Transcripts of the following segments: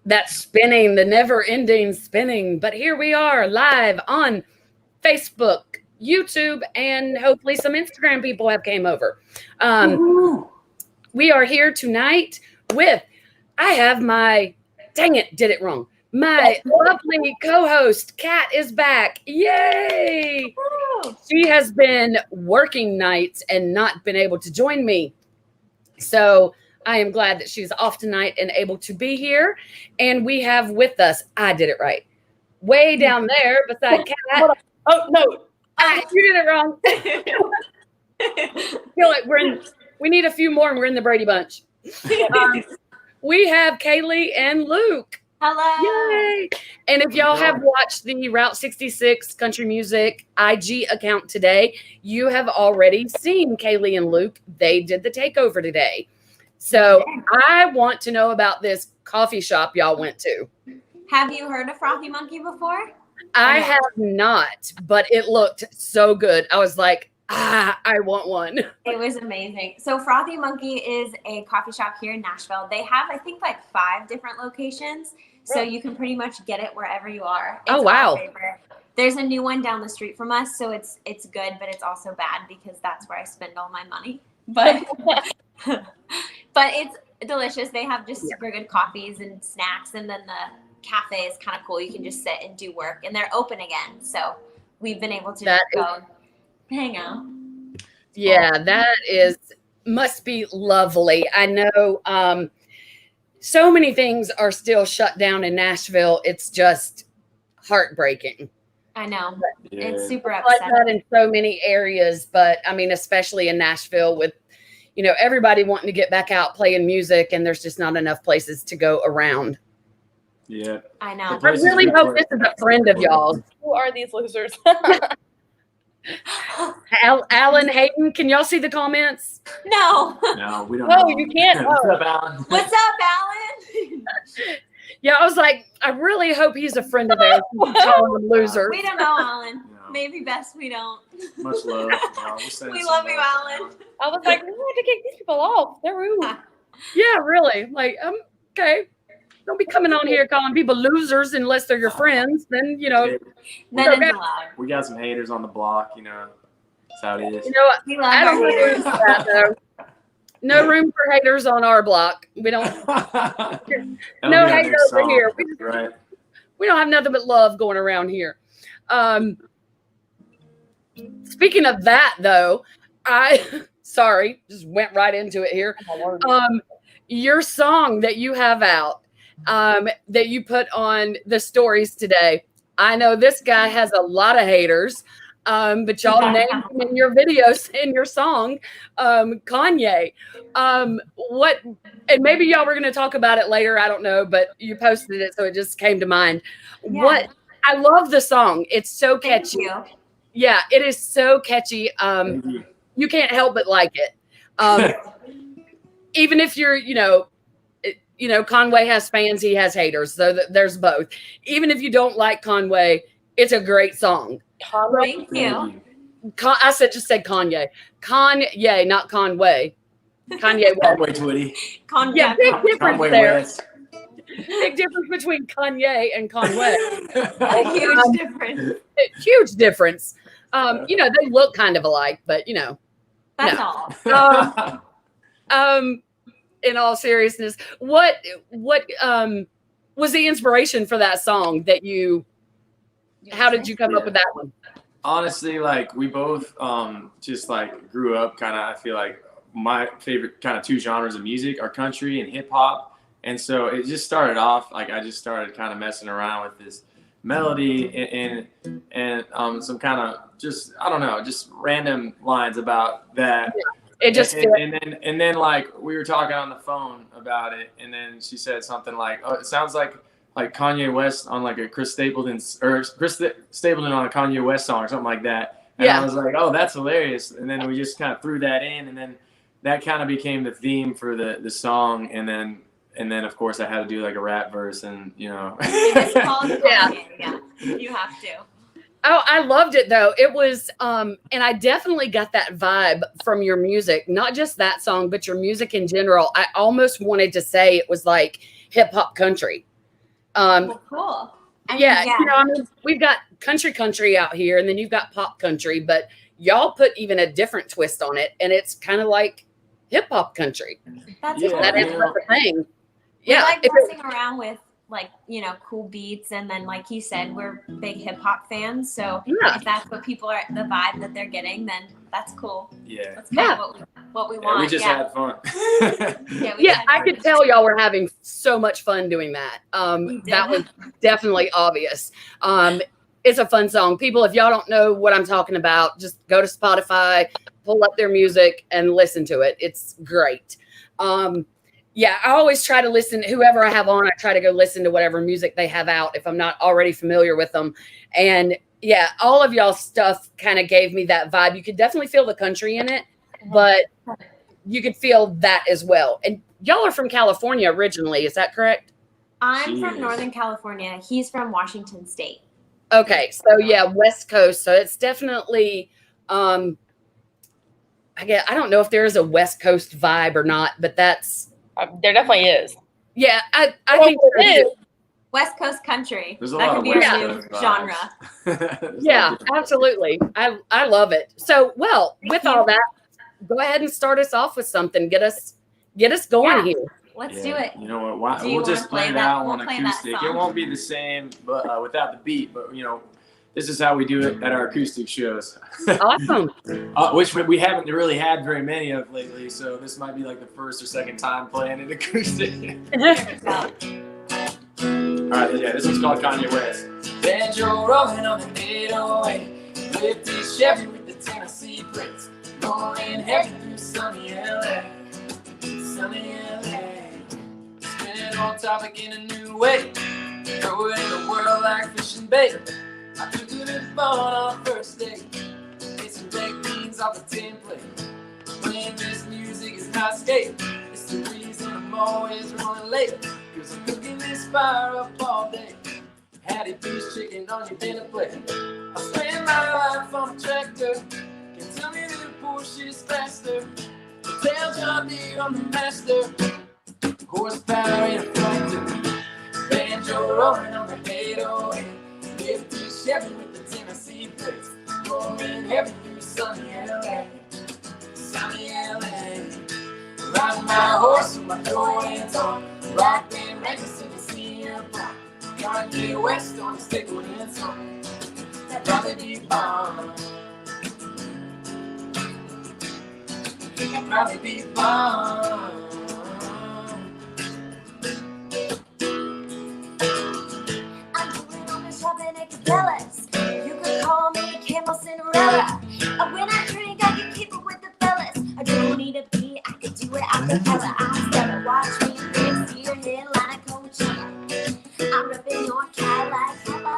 That spinning, the never ending spinning. But here we are live on Facebook, YouTube, and hopefully some Instagram people have came over. We are here tonight with, I have my, dang it, did it wrong. My lovely co-host, Kat, is back. Yay! She has been working nights and not been able to join me. So I am glad that she's off tonight and able to be here. And we have with us, I did it right, way down there beside Kat. Oh, no, you did it wrong. I feel like we need a few more and we're in the Brady Bunch. We have Kaylee and Luke. Hello. Yay. And if y'all have watched the Route 66 Country Music IG account today, you have already seen Kaylee and Luke. They did the takeover today. So I want to know about this coffee shop y'all went to. Have you heard of Frothy Monkey before? I have not, but it looked so good. I was like, I want one. It was amazing. So Frothy Monkey is a coffee shop here in Nashville. They have, I think, like 5 different locations. So you can pretty much get it wherever you are. It's oh, wow. There's a new one down the street from us. So it's good, but it's also bad because that's where I spend all my money. But but it's delicious. They have just super good coffees and snacks. And then the cafe is kind of cool. You can just sit and do work. And they're open again. So we've been able to just go hang out. Yeah, that must be lovely. I know so many things are still shut down in Nashville. It's just heartbreaking. I know. It's super Like upsetting. that in so many areas, but I mean, especially in Nashville with, everybody wanting to get back out playing music, and there's just not enough places to go around. Yeah. I know. I really hope this is a friend of y'all's. Who are these losers? Alan Hayden, can y'all see the comments? No. No, we don't Oh, know. you can't. What's up, Alan? What's up, Alan? Yeah, I was like, I really hope he's a friend of theirs. Calling them losers. We don't know, Alan. No. Maybe best we don't. Much love. We love you, Alan. I was like, we have to kick these people off. They're rude. Yeah, really. Like, okay. Don't be coming on here calling people losers unless they're your friends. Then, Then okay. it's allowed. We got some haters on the block, That's how it is. We love I don't our agree haters. with that, though. No room for haters on our block. We don't. No haters over here. Right. We don't have nothing but love going around here. Speaking of that, though, just went right into it here. Your song that you have out, that you put on the stories today. I know this guy has a lot of haters, but y'all named him in your videos, in your song, Kanye. And maybe y'all were going to talk about it later. I don't know, but you posted it, so it just came to mind. Yeah. I love the song. It's so catchy. Thank you. Yeah, it is so catchy. You can't help but like it. Even if you're, Conway has fans, he has haters. So there's both. Even if you don't like Conway, it's a great song. Thank you. I just said Kanye. Kanye, not Conway. Kanye West. Conway Twitty. Yeah, big difference Conway there. West. Big difference between Kanye and Conway. A huge difference. Huge difference. They look kind of alike, but That's no. all. In all seriousness, what was the inspiration for that song that how did you come up with that one? Honestly, we both just grew up kind of, I feel like my favorite kind of 2 genres of music are country and hip hop. And so it just started off, I just started kind of messing around with this melody and some kind of just, I don't know, just random lines about that. It just and then we were talking on the phone about it, and then she said something like, "Oh, it sounds like Kanye West on a Chris Stapleton on a Kanye West song or something like that." And I was like, "Oh, that's hilarious!" And then we just kind of threw that in, and then that kind of became the theme for the song, and then of course I had to do a rap verse, and It's called Kanye. Yeah, you have to. Oh, I loved it though. It was, and I definitely got that vibe from your music, not just that song, but your music in general. I almost wanted to say it was like hip hop country. Cool. Yeah, I mean, we've got country out here, and then you've got pop country, but y'all put even a different twist on it, and it's kind of like hip hop country. That's Yeah, cool. That is the thing. We Yeah, like messing around with like, cool beats, and then like you said, we're big hip hop fans. So if that's what people are, the vibe that they're getting, then that's cool. Yeah. That's kind of what we want. We just had fun. I could tell y'all were having so much fun doing that. That was definitely obvious. It's a fun song. People, if y'all don't know what I'm talking about, just go to Spotify, pull up their music, and listen to it. It's great. I always try to listen. Whoever I have on, I try to go listen to whatever music they have out if I'm not already familiar with them. And yeah, all of y'all's stuff kind of gave me that vibe. You could definitely feel the country in it, but you could feel that as well. And y'all are from California originally, is that correct? I'm from Northern California. He's from Washington State. Okay, so yeah, West Coast. So it's definitely, I don't know if there is a West Coast vibe or not, but that's. There definitely is. Yeah, I think it is. West Coast country. There's a that lot could of be West our Coast new vibes. genre. Yeah, absolutely. I love it. So, well, with all that, go ahead and start us off with something. Get us going here. Let's do it. You know what? Do you We'll just wanna play play that that- on we'll play that acoustic. It song. won't be the same, but without the beat. But this is how we do it at our acoustic shows. Awesome. Which we haven't really had very many of lately, so this might be like the first or second time playing an acoustic. Alright, yeah, this one's called Kanye West. Banjo rolling on the 808, with the Chevy with the Tennessee plates, rolling heavy through sunny LA, sunny LA. Spin on topic in a new way, throw it in the world like fishing bait. I took it in fun on our first date, made some baked beans off the template. Playing this music is not skate, it's the reason I'm always running late. Cause I'm cooking this fire up all day. Hattie beef chicken on your dinner plate. I spend my life on a tractor. Can tell me that the Porsche is faster. Tell John Deere I'm the master. Horsepower in a tractor. Banjo rolling on the 808. 50 Chevy with the Tennessee plates. Rolling heavy through sunny LA. Sunny LA. Riding my horse with my Jordan's on. Rockin' records to the CM pop. Kanye West on the Stapleton song. That probably be bomb. That probably be bomb. I'm doing all the shopping at Cabela's. You could call me Campbell Cinderella. When I drink, I can keep it with the fellas. I don't need a beat, I can do it out the fella. I'm stellar, watch me mix your headline like Coachella. I'm ripping your cat like Peppa.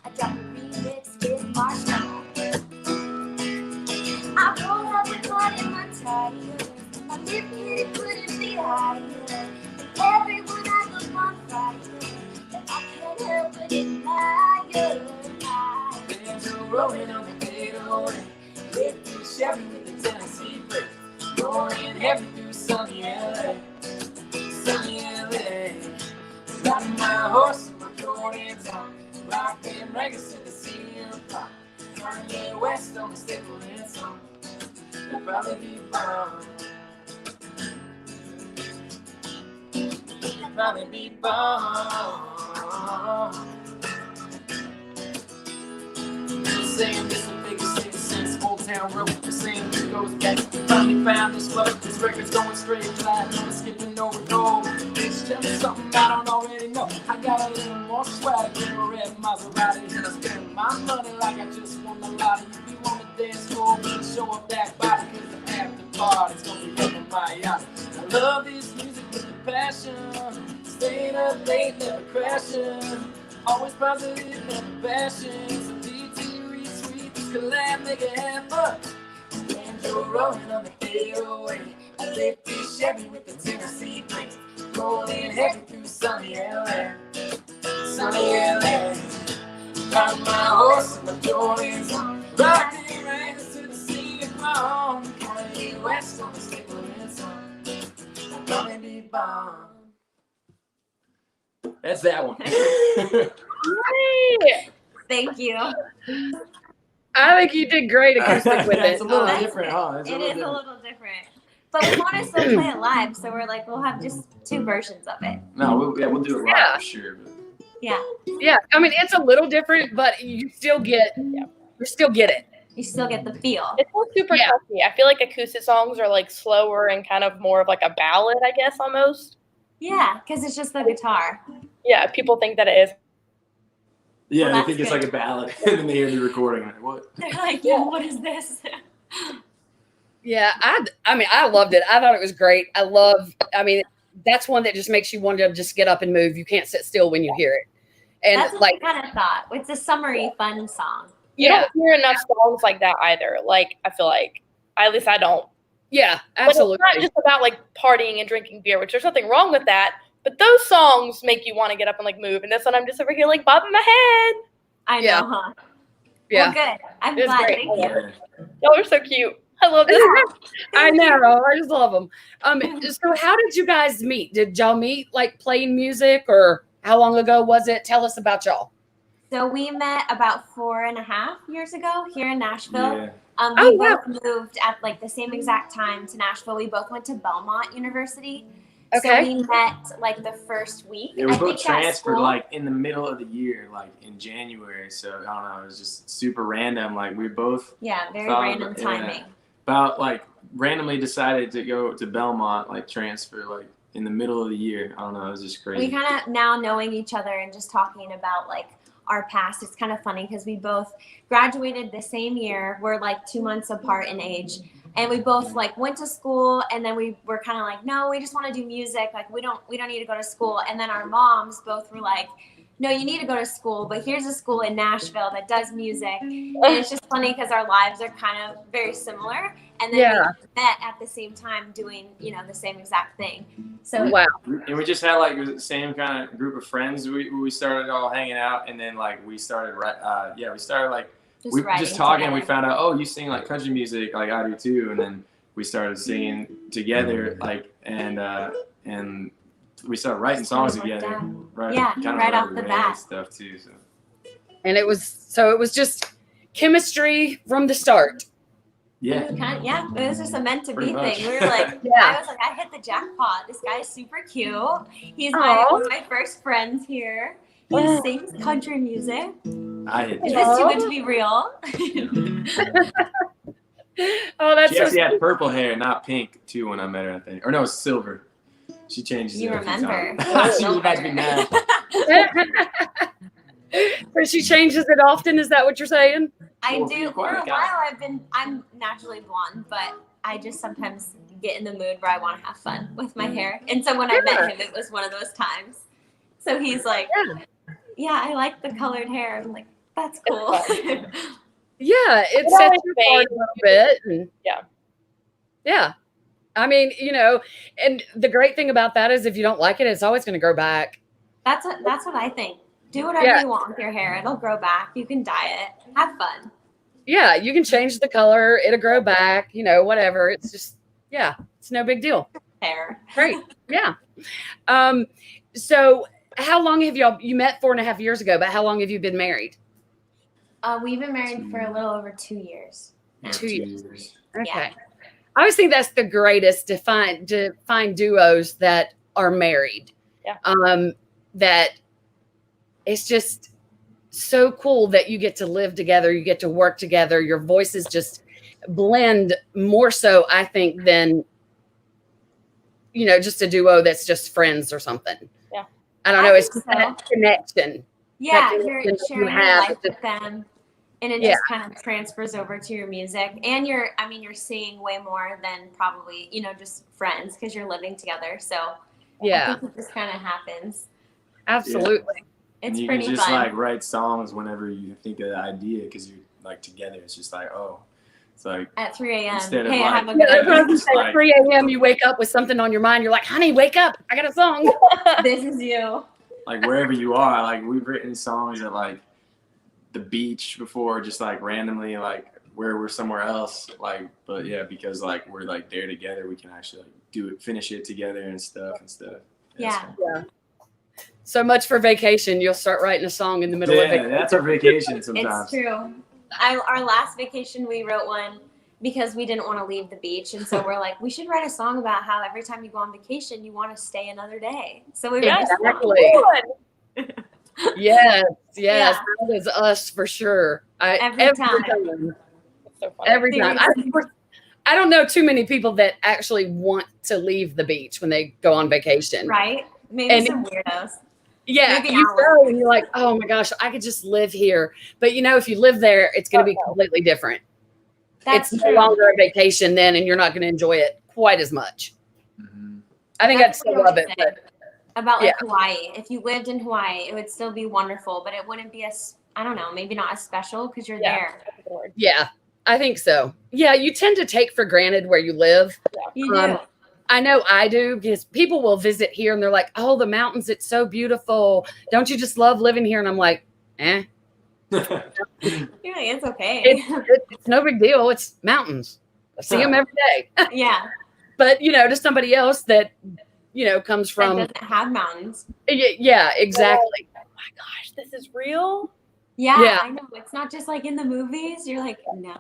I drop a remix with marshmallow. I roll up with blood in my tire. My lip kitty couldn't be higher. Everyone I look on fire. I can't help but admire. Banjo rolling on the 808. With the Chevy with the Tennessee plates. Rolling heavy through sunny LA. Sunny LA. Riding my horse and my Jordan's on. Rockin' records to the CM pop. Kanye West on the Stapleton song. That'd probably be bomb. That'd probably be bomb. Saying this is the biggest city since Old Town Road. The same it goes back. Finally found this flow. This record's going straight platinum, skipping over gold. Bitch, tell me something I don't already know. I got a little more swag than a red Maserati, and I spend my money like I just won the lottery. If you want to dance floor, we can show up that body, cause the after party's gonna be up on my yacht. I love this music with the passion. Staying up late, never crashing. Always positive, never bashing. So DT retweet this collab, make it happen. Banjo rolling on the 808. I lift this Chevy with the Tennessee plates. Rolling heavy through sunny LA. Sunny LA. Got my horse and my ponies on. Riding race to the sea of my own. Kanye West on the Stapleton song. Gonna be bomb. That's that one. Thank you. I think you did great acoustic with it. It's a little different, huh? It is a little different. But we want to still play it live, so we're like, we'll have just 2 versions of it. No, we'll do it live Yeah. for sure. But. Yeah. Yeah, I mean it's a little different, but you still get you still get it. You still get the feel. It's not super Yeah. touchy. I feel like acoustic songs are like slower and kind of more of like a ballad, I guess, almost. Yeah, because it's just the guitar. Yeah, people think that it is. Yeah, Well, they that's think it's good. like a ballad, and then they hear the recording. Like, what? They're like, yeah, what is this? Yeah, I mean I loved it. I thought it was great. I mean that's one that just makes you want to just get up and move. You can't sit still when you hear it. And That's what like I kind of thought. It's a summery, fun song. You yeah, don't hear enough songs like that either. Like, I feel like, at least I don't. yeah, But absolutely. it's not just about like partying and drinking beer, which there's nothing wrong with that. But those songs make you want to get up and like move. And this one, I'm just over here like bobbing my head. I know, Yeah. huh? Yeah. Well, good. I'm It's glad. great. Thank you. Y'all are so cute. I love this. I know. I just love them. So how did you guys meet? Did y'all meet like playing music, or how long ago was it? Tell us about y'all. So we met about 4.5 years ago here in Nashville. Yeah. Oh, We wow. both moved at like the same exact time to Nashville. We both went to Belmont University. Okay. So we met like the first week. Yeah, we I both think at transferred school. like in the middle of the year, like in January. So I don't know, it was just super random. Like we both Yeah, very thought random about- timing. about like randomly decided to go to Belmont, like transfer like in the middle of the year. I don't know, it was just crazy. We kind of now knowing each other and just talking about like our past, it's kind of funny because we both graduated the same year. We're like 2 months apart in age, and we both like went to school, and then we were kind of like, no, we just want to do music. Like we don't need to go to school. And then our moms both were like, no, you need to go to school, but here's a school in Nashville that does music. And it's just funny because our lives are kind of very similar. And then Yeah. we met at the same time doing, the same exact thing. So Wow. And we just had like the same kind of group of friends. We started all hanging out, and then like we started we started like we writing just talking. And we together. found out, oh, you sing like country music, like I do too. And then we started singing together, like and we started writing songs Kinda worked together. out. Right, Yeah, kinda right like off the reggae bat. stuff too. So. And it was just chemistry from the start. Yeah. It was just a meant to be Pretty much. thing. We were like, Yeah. I was like, I hit the jackpot. This guy is super cute. He's Aw. one of my first friends here. He sings country music. I hit Is the this too good to be real? Oh, that's She so actually had purple hair, not pink, too, when I met her, I think. Or no, it's silver. She changes You it every remember. time. She was about to be mad. So she changes it often. Is that what you're saying? I Well, do. you're For quite a a guy. while, I'm naturally blonde, but I just sometimes get in the mood where I want to have fun with my hair. And so when I met him, it was one of those times. So he's like, yeah, I like the colored hair. I'm like, that's cool. Yeah, it It sets always you apart a little bit. And Yeah. yeah. I mean, and the great thing about that is if you don't like it, it's always going to grow back. That's what I think. Do whatever Yeah. you want with your hair. It'll grow back. You can dye it. Have fun. Yeah, you can change the color. It'll grow back, whatever. It's just, yeah, it's no big deal. Hair. Great. Yeah. So how long have you met 4.5 years ago, but how long have you been married? We've been married for a little over 2 years. Yeah, 2 years. Okay. Yeah. I always think that's the greatest to find duos that are married. Yeah. That it's just so cool that you get to live together, you get to work together, your voices just blend more so, I think, than just a duo that's just friends or something. Yeah. I don't I know. It's think just that connection. Yeah, That you're connection that you sharing your have life with with them, and it Yeah. just kind of transfers over to your music. And you're seeing way more than probably just friends because you're living together. So I Yeah, think it just kind of happens. absolutely. And It's you pretty can just fun. like write songs whenever you think of the idea because you're like together. It's just like, oh, it's like At 3 a.m. Instead of Hey, I have a like- Yeah, good that's what I idea. was gonna say. At 3 a.m. you wake up with something on your mind. You're like, honey, wake up. I got a song. This is you. like wherever you are, like we've written songs that like the beach before, just like randomly, like where we're somewhere else. Like, but yeah, because like we're like there together, we can actually like finish it together and stuff. Yeah. Yeah. So much for vacation. You'll start writing a song in the middle of Yeah, vacation. that's our vacation sometimes. It's true. Our last vacation, we wrote one because we didn't want to leave the beach. And so we're like, we should write a song about how every time you go on vacation, you want to stay another day. So we wrote Exactly. Yes, Yeah. that is us for sure. Every time. So funny. Every time. Seriously. I don't know too many people that actually want to leave the beach when they go on vacation. Right? Maybe And- some weirdos. Yeah, Maybe you Alex. go and you're like, oh my gosh, I could just live here. But if you live there, it's going to be completely different. That's It's true. no longer a vacation then, and you're not going to enjoy it quite as much. Mhm. I think I'd still what I love would it. say But about like yeah. Hawaii. If you lived in Hawaii, it would still be wonderful, but it wouldn't be I don't know, maybe not as special because you're there. yeah, I think so. Yeah, you tend to take for granted where you live. You do. I know I do, because people will visit here and they're like, oh, the mountains, it's so beautiful. Don't you just love living here? And I'm like, You're like, it's okay. it's no big deal. It's mountains. I see them every day. Yeah. But, to somebody else that, comes That from, doesn't have mountains. yeah, exactly. Oh my gosh, this is real. Yeah, Yeah. I know. It's not just like in the movies. You're like, no.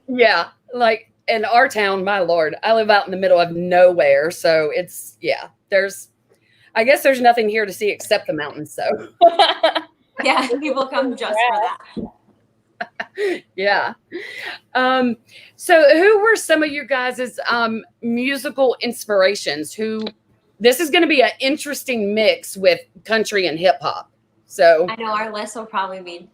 Yeah, like in our town, my Lord, I live out in the middle of nowhere. So I guess there's nothing here to see except the mountains. So Yeah, people come just for that. yeah. So who were some of you guys' musical inspirations? This is going to be an interesting mix with country and hip hop. So I know our list will probably be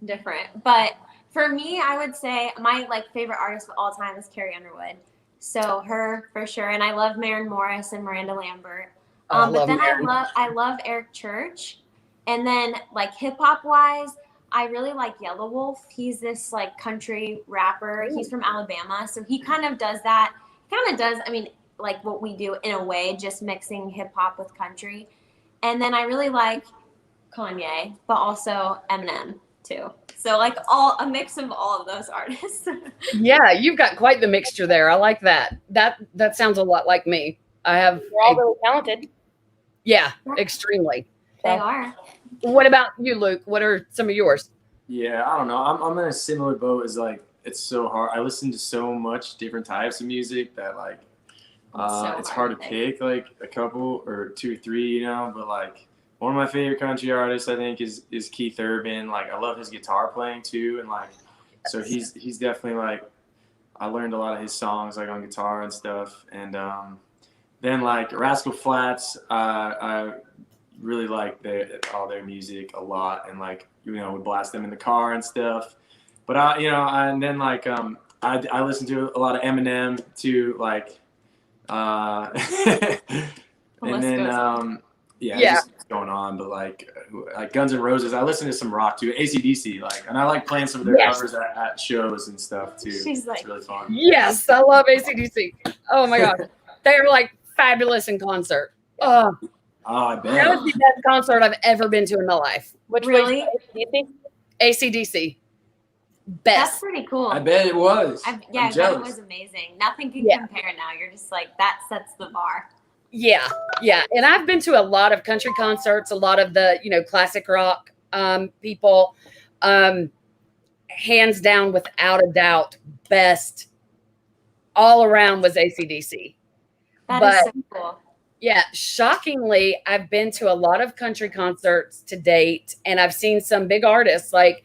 different, but for me, I would say my favorite artist of all time is Carrie Underwood. So her for sure, and I love Maren Morris and Miranda Lambert. But then I love Eric Church, and then hip hop wise, I really like Yellow Wolf. He's this country rapper. He's from Alabama, so he kind of does that. I mean, what we do in a way, just mixing hip hop with country. And then I really like Kanye, but also Eminem too. So a mix of all of those artists. yeah, you've got quite the mixture there. I like that. That sounds a lot like me. We're all really talented. Yeah, extremely. They are. What about you, Luke? What are some of yours? Yeah, I don't know. I'm in a similar boat as it's so hard. I listen to so much different types of music that it's hard to pick a couple or two or three, but one of my favorite country artists I think is Keith Urban. I love his guitar playing too, and so he's definitely I learned a lot of his songs on guitar and stuff. And then Rascal Flatts, I really like all their music a lot, and we blast them in the car and stuff. But and then I listen to a lot of Eminem too, and then just going on. But Guns N' Roses, I listen to some rock too. AC/DC, and I like playing some of their covers at shows and stuff too. She's it's really fun. Yes, I love AC/DC. Oh my God, they're fabulous in concert. Oh, I bet. That was the best concert I've ever been to in my life. Which Really? was AC/DC? AC/DC. That's Best. pretty cool. I bet it was. I I'm bet it jealous. was amazing. Nothing can Yeah. compare now. You're just that sets the bar. Yeah. And I've been to a lot of country concerts, a lot of the, classic rock people. Hands down, without a doubt, best all around was AC/DC. That But- is so cool. Yeah, shockingly, I've been to a lot of country concerts to date, and I've seen some big artists like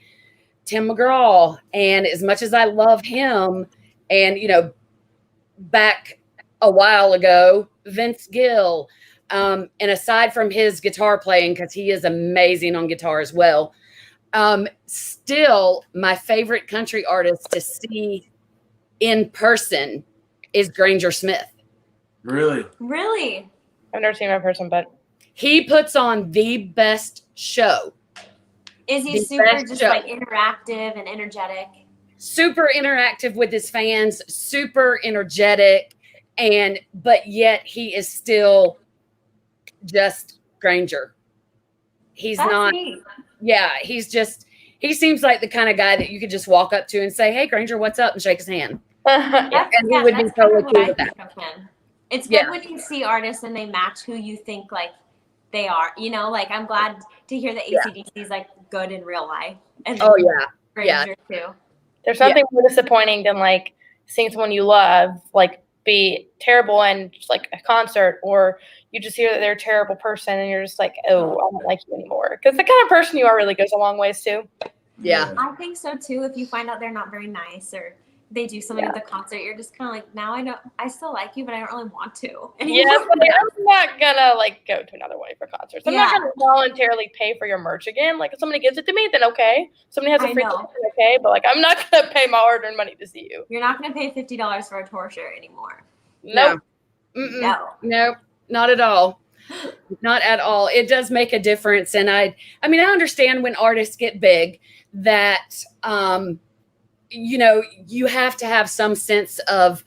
Tim McGraw. And as much as I love him, and back a while ago, Vince Gill, and aside from his guitar playing, because he is amazing on guitar as well, still my favorite country artist to see in person is Granger Smith. Really? Really? I've never seen him in person, but He puts on the best show. Is he The super best just show. interactive and energetic? Super interactive with his fans, super energetic, but yet he is still just Granger. He's That's not, neat. yeah, he seems like the kind of guy that you could just walk up to and say, "Hey, Granger, what's up?" and shake his hand. Yeah. And he would be that's kind totally of what cool I with think that. of him. It's good Yeah. when you see artists and they match who you think like they are. You know, like I'm glad to hear that AC/DC is like good in real life. And Oh yeah. Granger too. There's something more disappointing than like seeing someone you love like be terrible in just like a concert, or you just hear that they're a terrible person and you're just like, oh, I don't like you anymore. Because the kind of person you are really goes a long ways too. Yeah. I think so too. If you find out they're not very nice or they do something at the concert, you're just kind of like, now I still like you, but I don't really want to. Yeah, but like, I'm not gonna like go to another one for concerts. I'm not gonna voluntarily pay for your merch again. Like if somebody gives it to me, then okay. Somebody has a free ticket, okay. But like I'm not gonna pay my hard-earned money to see you. You're not gonna pay $50 for a tour shirt anymore. Nope. No, not at all. Not at all. It does make a difference. And I mean, I understand when artists get big that, you know, you have to have some sense of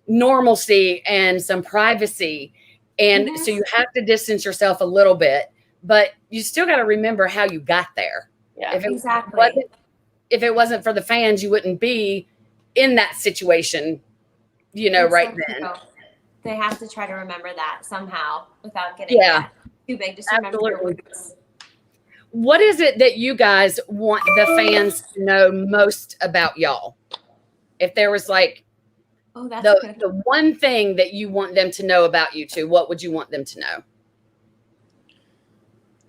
normalcy and some privacy. And so you have to distance yourself a little bit, but you still got to remember how you got there. Yeah, If it wasn't for the fans, you wouldn't be in that situation, you know, then. They have to try to remember that somehow without getting too big. Just remember your roots. What is it that you guys want the fans to know most about y'all? If there was like the one thing that you want them to know about you two, what would you want them to know?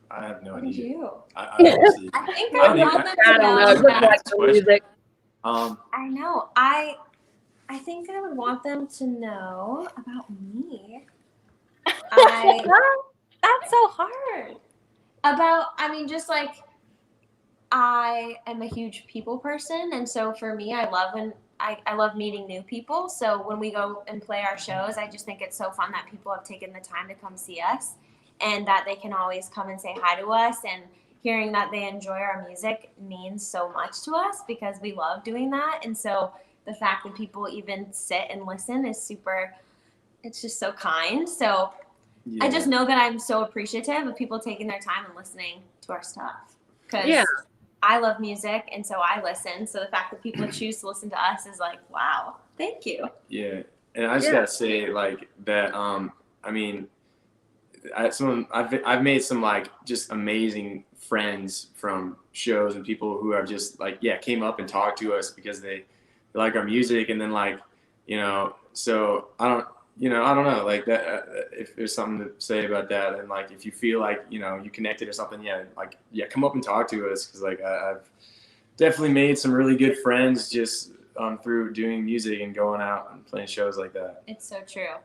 I have no idea. I think I want them to know. Music. I know. I think I would want them to know about me. That's so hard. I mean, just like I am a huge people person, and so for me, I love meeting new people. So when we go and play our shows, I just think it's so fun that people have taken the time to come see us, and that they can always come and say hi to us. And hearing that they enjoy our music means so much to us because we love doing that. And so the fact that people even sit and listen is it's just so kind. So I just know that I'm so appreciative of people taking their time and listening to our stuff. Because I love music, and so I listen. So the fact that people choose to listen to us is like, wow, thank you. Yeah, and I just gotta say like that. I mean, I've made some like just amazing friends from shows and people who have just like came up and talked to us because they like our music, and then like so I don't know like that if there's something to say about that, and like if you feel like you connected or something, come up and talk to us, because like I've definitely made some really good friends just through doing music and going out and playing shows like that. It's so true.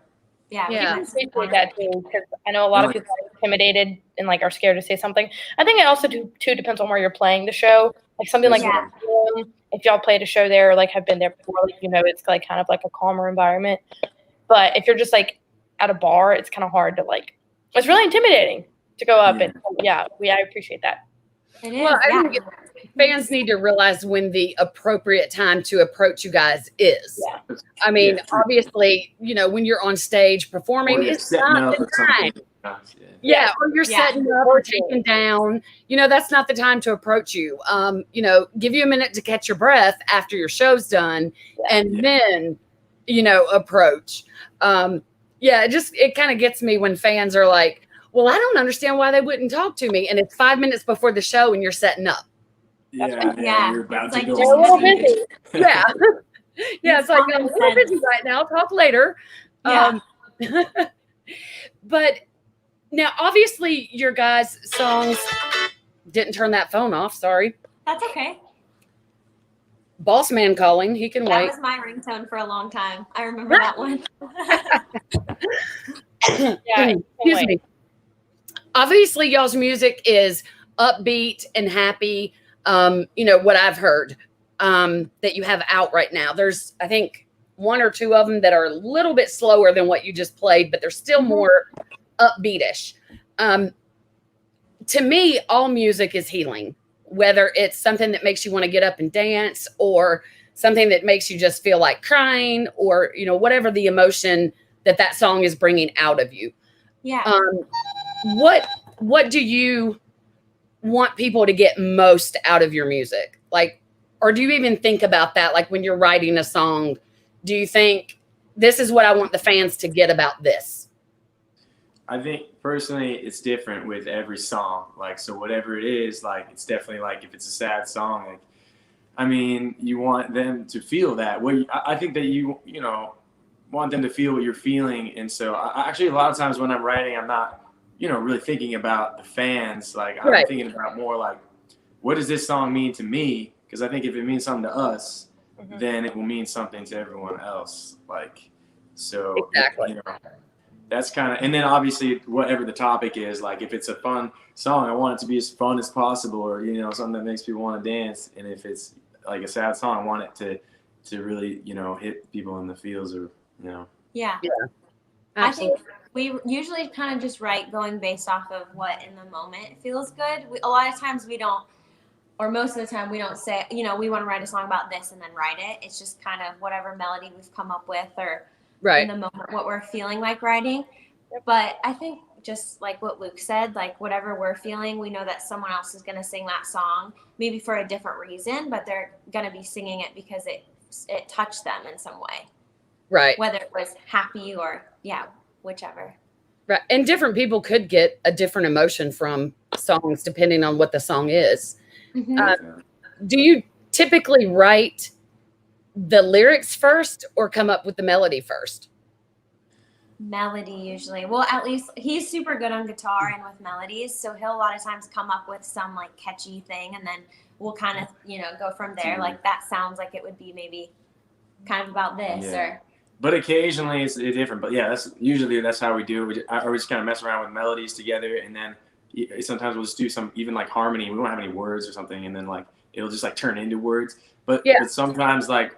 I appreciate that too, because I know a lot of people are intimidated and like are scared to say something. I think it also too depends on where you're playing the show. Like something like if y'all played a show there or like have been there before, like it's like kind of like a calmer environment. But if you're just like at a bar, it's kind of hard to like. It's really intimidating to go up and I appreciate that. It is. Well, I think fans need to realize when the appropriate time to approach you guys is. Yeah. I mean, obviously, when you're on stage performing, it's not the time. Or you're setting up or taking down. That's not the time to approach you. Give you a minute to catch your breath after your show's done, and then, approach. It kind of gets me when fans are like, well, I don't understand why they wouldn't talk to me. And it's 5 minutes before the show and you're setting up. You're about to go. They're a little busy. It's like, I'm a little busy right now. Talk later. But now, obviously, your guys' songs didn't turn that phone off. Sorry. That's okay. Boss man calling. He can wait. That was my ringtone for a long time. I remember that one. Excuse me. Obviously, y'all's music is upbeat and happy. What I've heard that you have out right now. There's, I think, one or two of them that are a little bit slower than what you just played, but they're still more upbeatish. To me, all music is healing, whether it's something that makes you want to get up and dance or something that makes you just feel like crying or, whatever the emotion that song is bringing out of you. Yeah. What do you want people to get most out of your music? Like, or do you even think about that? Like when you're writing a song, do you think this is what I want the fans to get about this? I think personally it's different with every song. Like, so whatever it is, like, it's definitely like, if it's a sad song, like, I mean, you want them to feel that. Well, I think that you know, want them to feel what you're feeling. And so I actually, a lot of times when I'm writing, I'm not, you know, really thinking about the fans. Like, I'm thinking about more like, what does this song mean to me? Because I think if it means something to us, then it will mean something to everyone else. Like, so, exactly. You know, that's kind of, and then obviously whatever the topic is, like if it's a fun song, I want it to be as fun as possible, or, you know, something that makes people want to dance. And if it's like a sad song, I want it to really, you know, hit people in the feels, or, you know. Yeah. I think we usually kind of just write going based off of what in the moment feels good. A lot of times we don't, or most of the time we don't say, you know, we want to write a song about this and then write it. It's just kind of whatever melody we've come up with, or in the moment what we're feeling like writing. But I think just like what Luke said, like whatever we're feeling, we know that someone else is going to sing that song, maybe for a different reason, but they're going to be singing it because it touched them in some way. Right. Whether it was happy or, whichever. Right. And different people could get a different emotion from songs depending on what the song is. Do you typically write the lyrics first or come up with the melody first? Melody usually. Well, at least he's super good on guitar and with melodies, so he'll a lot of times come up with some like catchy thing, and then we'll kind of, you know, go from there. Like, that sounds like it would be maybe kind of about this, or. But occasionally it's different. But yeah, that's how we do it. We just kind of mess around with melodies together, and then sometimes we'll just do some even like harmony. We don't have any words or something, and then like it'll just like turn into words. But sometimes like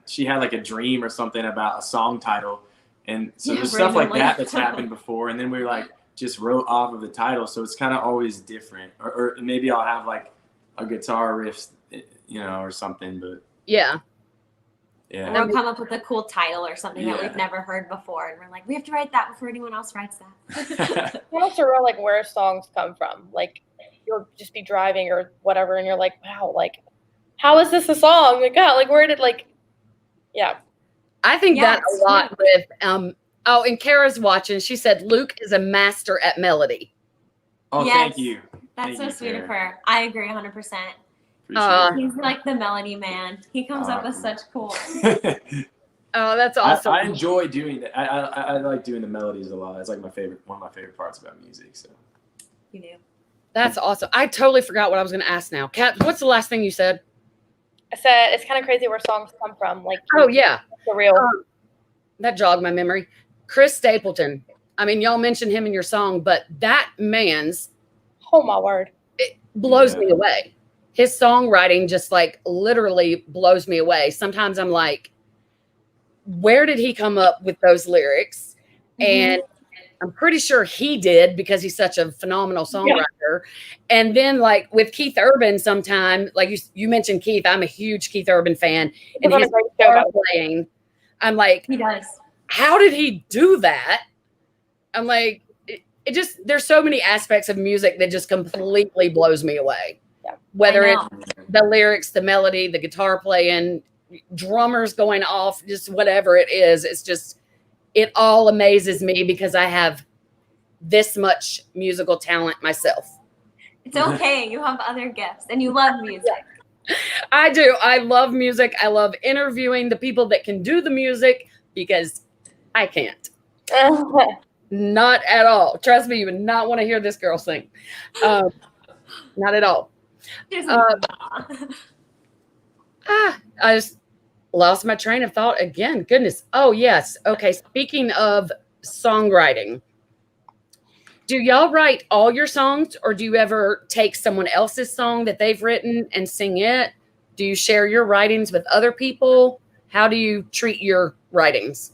she had like a dream or something about a song title, and so there's stuff like that's happened before, and then we like just wrote off of the title. So it's kind of always different, or maybe I'll have like a guitar riff, you know, or something. But yeah. Or we'll come up with a cool title or something that we've never heard before, and we're like, we have to write that before anyone else writes that. You also realize like where songs come from. Like, you'll just be driving or whatever, and you're like, wow, like, how is this a song? Like, God, like, where did I think that a lot with and Kara's watching. She said Luke is a master at melody. Oh, thank you. That's so sweet of her. I agree 100%. He's like the melody man. He comes up with such cool. Oh, that's awesome. I enjoy doing that. I like doing the melodies a lot. It's like one of my favorite parts about music. So you do. That's awesome. I totally forgot what I was going to ask now. Kat, what's the last thing you said? I said it's kind of crazy where songs come from. Like, oh yeah, for real. That jogged my memory. Chris Stapleton. I mean, y'all mentioned him in your song, but that man's, oh my word, it blows me away. His songwriting just like literally blows me away. Sometimes I'm like, where did he come up with those lyrics? And I'm pretty sure he did, because he's such a phenomenal songwriter. Yeah. And then like with Keith Urban, sometime, like you mentioned Keith, I'm a huge Keith Urban fan. And his guitar playing, I'm like, he does. How did he do that? I'm like, it just, there's so many aspects of music that just completely blows me away. Yeah. Whether it's the lyrics, the melody, the guitar playing, drummers going off, just whatever it is. It's just, it all amazes me because I have this much musical talent myself. It's okay. You have other gifts and you love music. I do. I love music. I love interviewing the people that can do the music because I can't. Not at all. Trust me, you would not want to hear this girl sing. Not at all. I just lost my train of thought again. Goodness. Oh, yes. Okay. Speaking of songwriting, do y'all write all your songs, or do you ever take someone else's song that they've written and sing it? Do you share your writings with other people? How do you treat your writings?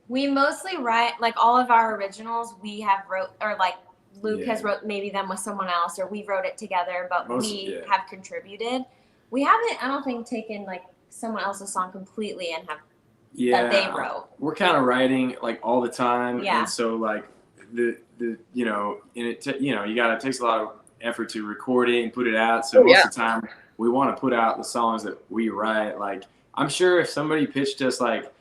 We mostly write, like all of our originals we have wrote, or like Luke has wrote maybe them with someone else, or we wrote it together, but we have contributed. We haven't, I don't think, taken like someone else's song completely and have that they wrote. We're kind of writing like all the time. Yeah. And so like the you know, and it you know, it takes a lot of effort to record it and put it out. So most of the time we want to put out the songs that we write. Like, I'm sure if somebody pitched us like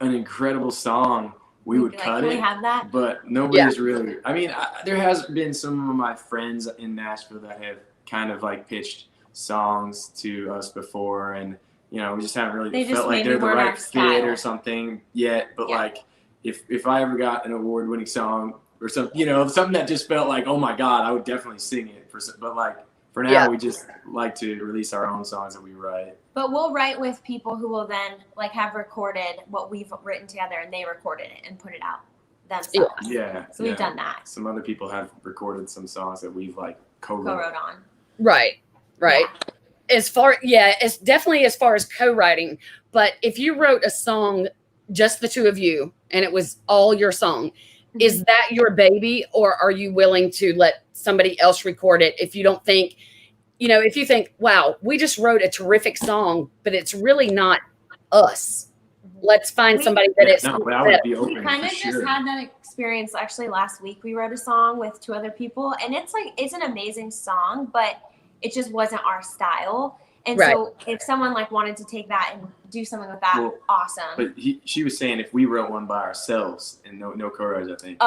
an incredible song, we would cut Can it. we have that? But nobody's really, I mean, there has been some of my friends in Nashville that have kind of like pitched songs to us before, and we just haven't really felt like they're the right fit or something yet. But like, if I ever got an award-winning song or something, something that just felt like, oh my God, I would definitely sing it. But like, for now, we just like to release our own songs that we write. But we'll write with people who will then like have recorded what we've written together, and they recorded it and put it out themselves. Yeah. So we've done that. Some other people have recorded some songs that we've like Co-wrote on. Right. Yeah. It's definitely as far as co-writing. But if you wrote a song, just the two of you, and it was all your song, is that your baby, or are you willing to let somebody else record it if you don't think, if you think, wow, we just wrote a terrific song, but it's really not us. Let's find somebody that is. No, but I would be open. We kind of just had that experience actually last week. We wrote a song with 2 other people, and it's an amazing song, but it just wasn't our style. And so if someone like wanted to take that and do something with that, awesome. But she was saying if we wrote one by ourselves and no co-writers, I think.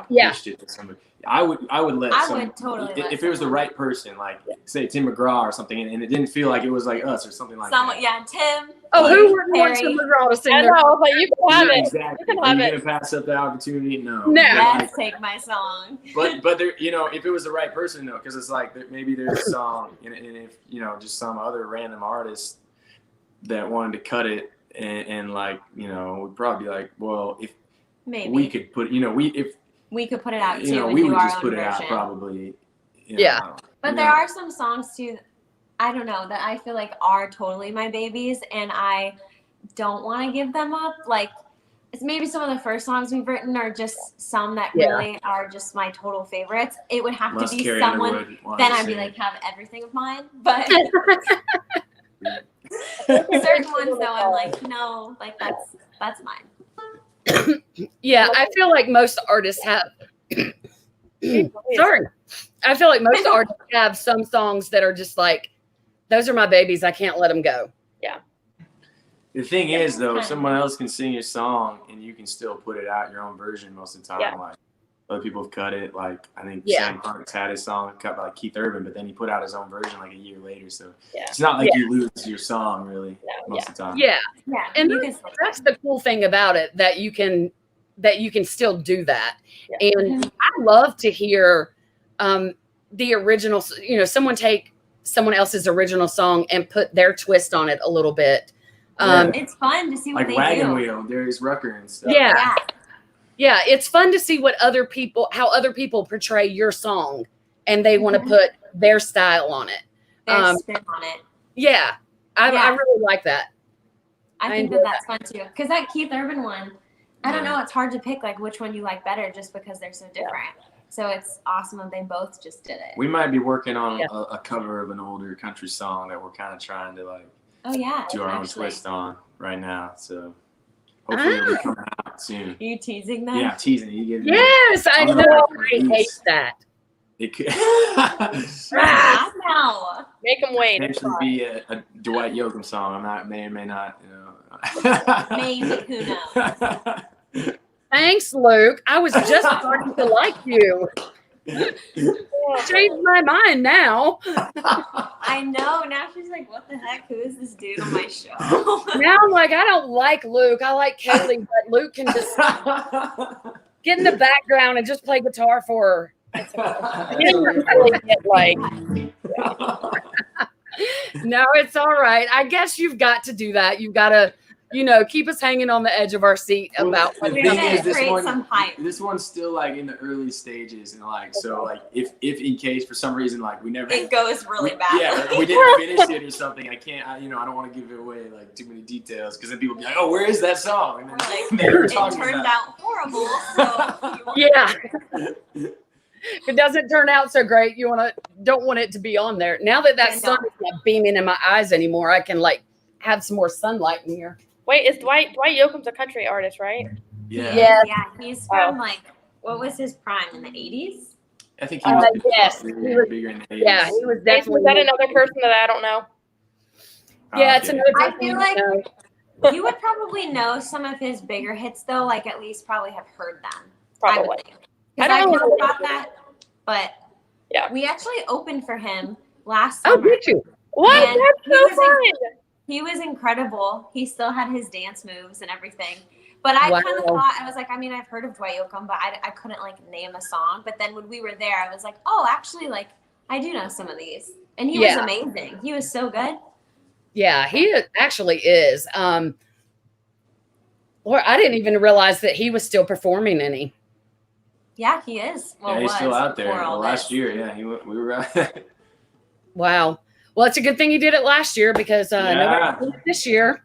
Pitched it to somebody, I would let. I would totally. If it was the right person, like say Tim McGraw or something, and it didn't feel like it was like us or something like that. Yeah, Tim. Oh, who wouldn't want Tim McGraw to sing? I know, but you can have it. Exactly. You can have Are you it. gonna pass up the opportunity? No. Yes, take my song. But there, if it was the right person though, because it's like maybe there's a song, and if just some other random artist that wanted to cut it, and like we'd probably be like, well, if maybe we could put, if we could put it out too, we would just put it out probably. But there are some songs too, I don't know, that I feel like are totally my babies, and I don't want to give them up. Like, it's maybe some of the first songs we've written are just some that really are just my total favorites. It would have to be someone, then I'd be like, have everything of mine. But certain ones though, I'm like, no, like that's mine. Yeah, I feel like most artists have. Sorry, I feel like most artists have some songs that are just like, those are my babies. I can't let them go. Yeah. The thing is, though, someone else can sing your song and you can still put it out your own version most of the time. Yeah. Like other people have cut it. Like I think Sam Clark's had his song cut by Keith Urban, but then he put out his own version like a year later. So it's not like you lose your song really most of the time. Yeah. And you that's the cool thing about it, that you can still do that. Yeah. And I love to hear the original, someone take someone else's original song and put their twist on it a little bit. It's fun to see what like they Wagon do. Wheel, Darius Rucker and stuff. Yeah, it's fun to see how other people portray your song, and they want to put their style on it. Their spin on it. Yeah, I really like that. I think that's fun too. Because that Keith Urban one, I don't know, it's hard to pick like which one you like better just because they're so different. So it's awesome that they both just did it. We might be working on a cover of an older country song that we're kind of trying to like do our own twist on right now. So hopefully it'll be coming out soon. Are you teasing them? Yeah, teasing. Yes, I know. I hate that. It could now. Make them wait. potentially be a Dwight Yoakam song. May or may not. Maybe, who knows? Thanks, Luke. I was just starting to like you. Changed my mind now. I know. Now she's like, what the heck? Who is this dude on my show? Now I'm like, I don't like Luke. I like Kaylee, but Luke can just get in the background and just play guitar for her. No, it's all right. I guess you've got to do that. You've got to, keep us hanging on the edge of our seat about the we thing gotta is, create some hype. this one's still like in the early stages, and like so like if in case for some reason like we never It goes really bad. Yeah, we didn't finish it or something. I can't. I don't want to give away like too many details because then people be like, "Oh, where is that song?" And then Like, it turned out horrible. So Yeah. If it doesn't turn out so great, don't want it to be on there. Now that sun is not beaming in my eyes anymore, I can like have some more sunlight in here. Wait, is Dwight Yoakam's a country artist, right? Yeah. Yeah, he's from like, what was his prime in the 80s? I think he was yes, bigger in the 80s. Yeah, he was Is definitely. that another person that I don't know? Yeah, it's another I person. feel like know. you would probably know some of his bigger hits though, like at least probably have heard them. Probably. I would think. I Because don't I know. know about that, but Yeah. we actually opened for him last Oh, summer. did you? What? And That's so fun. He was incredible. He still had his dance moves and everything. But I Wow. kind of thought, I was like, I mean, I've heard of Dwight Yoakam, but I couldn't like name a song. But then when we were there, I was like, oh, actually, like I do know some of these. And he was amazing. He was so good. Yeah, he actually is. Lord, I didn't even realize that he was still performing any. Yeah, he is. Well, Yeah, he's still out there. before all Last this. year, yeah, we were out. Wow. Well, it's a good thing he did it last year because nobody did it this year.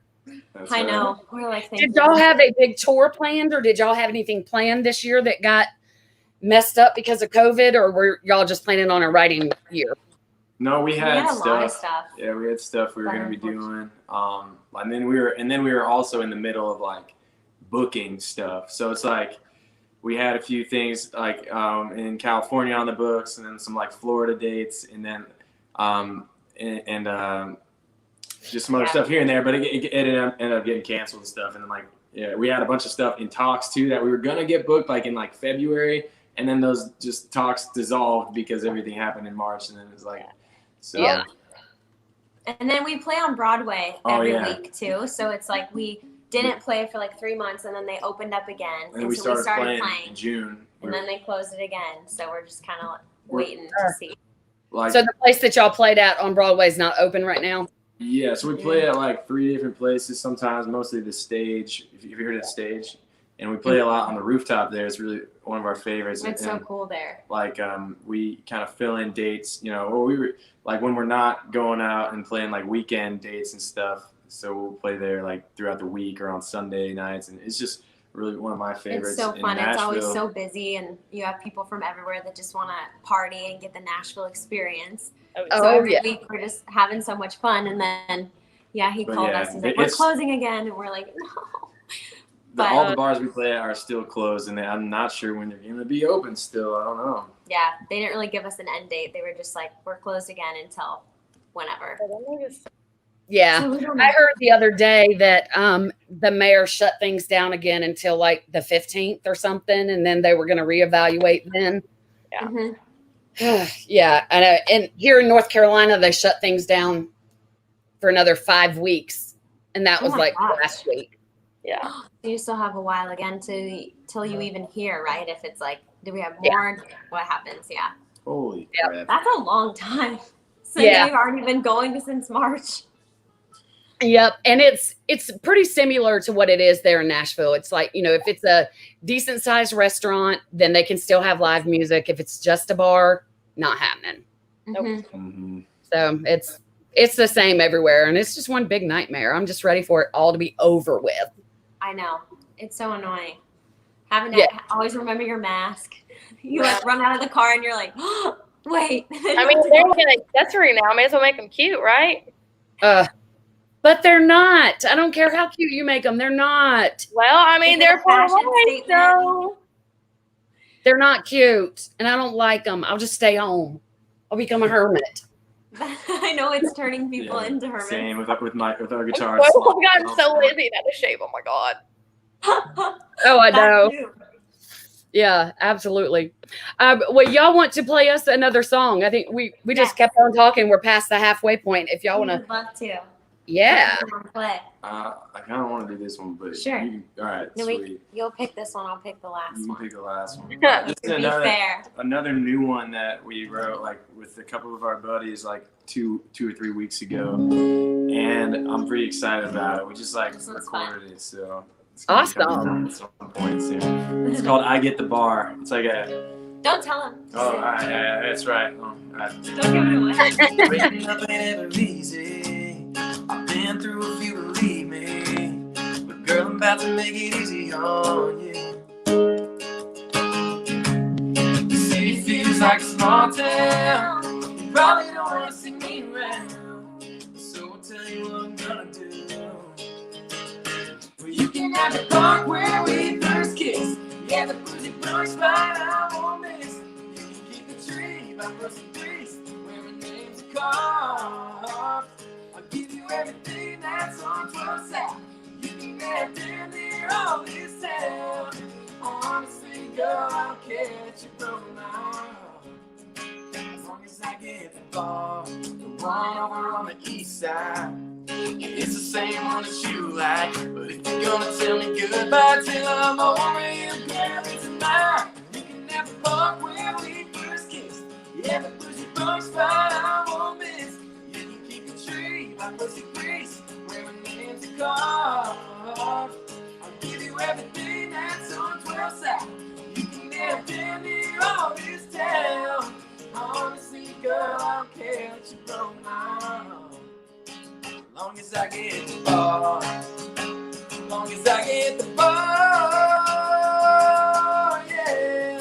That's I right. know. We're like, Did y'all have a big tour planned, or did y'all have anything planned this year that got messed up because of COVID, or were y'all just planning on a writing year? No, we had, a lot of stuff. Yeah, we had stuff we were But going to be doing. And then we were also in the middle of like booking stuff. So it's like we had a few things like in California on the books, and then some like Florida dates, and then just some other stuff here and there. But it ended up getting canceled and stuff. And then like we had a bunch of stuff in talks too that we were gonna get booked like in like February, and then those just talks dissolved because everything happened in March, and then it was like. So, Yeah. And then we play on Broadway every week too. So it's like we didn't play for like 3 months, and then they opened up again. And we so started playing in June. And then they closed it again. So we're just kind of waiting to see. Like, So the place that y'all played at on Broadway is not open right now? yeah, so we play at like 3 different places sometimes, mostly the stage, if you heard of the stage. And we play a lot on the rooftop there. It's really one of our favorites. It's so cool there. Like we kind of fill in dates, or we were like when we're not going out and playing like weekend dates and stuff. So we'll play there like throughout the week or on Sunday nights, and it's just really one of my favorites. It's so fun. in It's always Nashville. so busy, and you have people from everywhere that just want to party and get the Nashville experience. So every week we're just having so much fun, and then he called us. He's like, "We're closing again," and we're like, "No." All the bars we play at are still closed, and I'm not sure when they're going to be open still. I don't know. Yeah, they didn't really give us an end date. They were just like, we're closed again until whenever. Yeah. So we don't I know. heard the other day that the mayor shut things down again until like the 15th or something, and then they were going to reevaluate then. Yeah. Mm-hmm. Yeah. And here in North Carolina, they shut things down for another 5 weeks. And that was like last week. Yeah. You still have a while again till you even hear, right? If it's like, do we have more? What happens? Yeah. Holy crap. That's a long time. So Yeah. you've already been going since March. Yep. And it's pretty similar to what it is there in Nashville. It's like, if it's a decent sized restaurant, then they can still have live music. If it's just a bar, not happening. Mm-hmm. Mm-hmm. So it's the same everywhere. And it's just one big nightmare. I'm just ready for it all to be over with. I know. It's so annoying. Having to always remember your mask. You like run out of the car and you're like, oh, wait. I mean, they're an accessory now. May as well make them cute, right? But they're not. I don't care how cute you make them. They're not. Well, I mean, Is it they're a fashion for life, statement? so. They're not cute. And I don't like them. I'll just stay home. I'll become a hermit. I know it's turning people into hermits. Same with our guitar. Oh my God, I'm so lazy now to shave. Oh my God. Oh, I know. That too. Yeah, absolutely. Well, y'all want to play us another song? I think we just kept on talking. We're past the halfway point. If y'all want to. I'd love to. Yeah. Play. I kind of want to do this one, but Sure. all right, No, sweet. You'll pick this one. I'll pick the last You one. can pick the last one. To This is be fair. another new one that we wrote like with a couple of our buddies like two or 3 weeks ago, and I'm pretty excited about it. We just like This one's fun. recorded it, so it's gonna be coming Awesome. out at some point soon. It's called "I Get the Bar." It's like a Don't tell him. all right, yeah, that's right. Oh, all right. Don't give it away. Waking up ain't ever easy. I've been through a few, believe me. But girl, I'm about to make it easy on you. The city feels like a small town. You probably don't want to see me around. So I'll tell you what I'm gonna do. Well, you can have the park where we first kissed. Yeah, the boozy brunch spot I won't miss. You can keep the by pussy grease, where my name's carved. I'll give you everything that's on 12 South. You can have damn near all this town. Honestly, girl, I don't care that you broke my heart. As long as I get the bar, the one over on the east side. It's the same one that you like, but if you're gonna tell me goodbye till I'm over here, girl, it's mine. We can have a park where we first kissed. Yeah, the pussy bump's fine, I won't miss. You can keep a tree by pussy grease, where my name's carved. I'll give you everything that's on 12 South. You can have damn near all this town. Honestly, girl, I don't care that you broke my heart. As long as I get the bar, as long as I get the bar, yeah.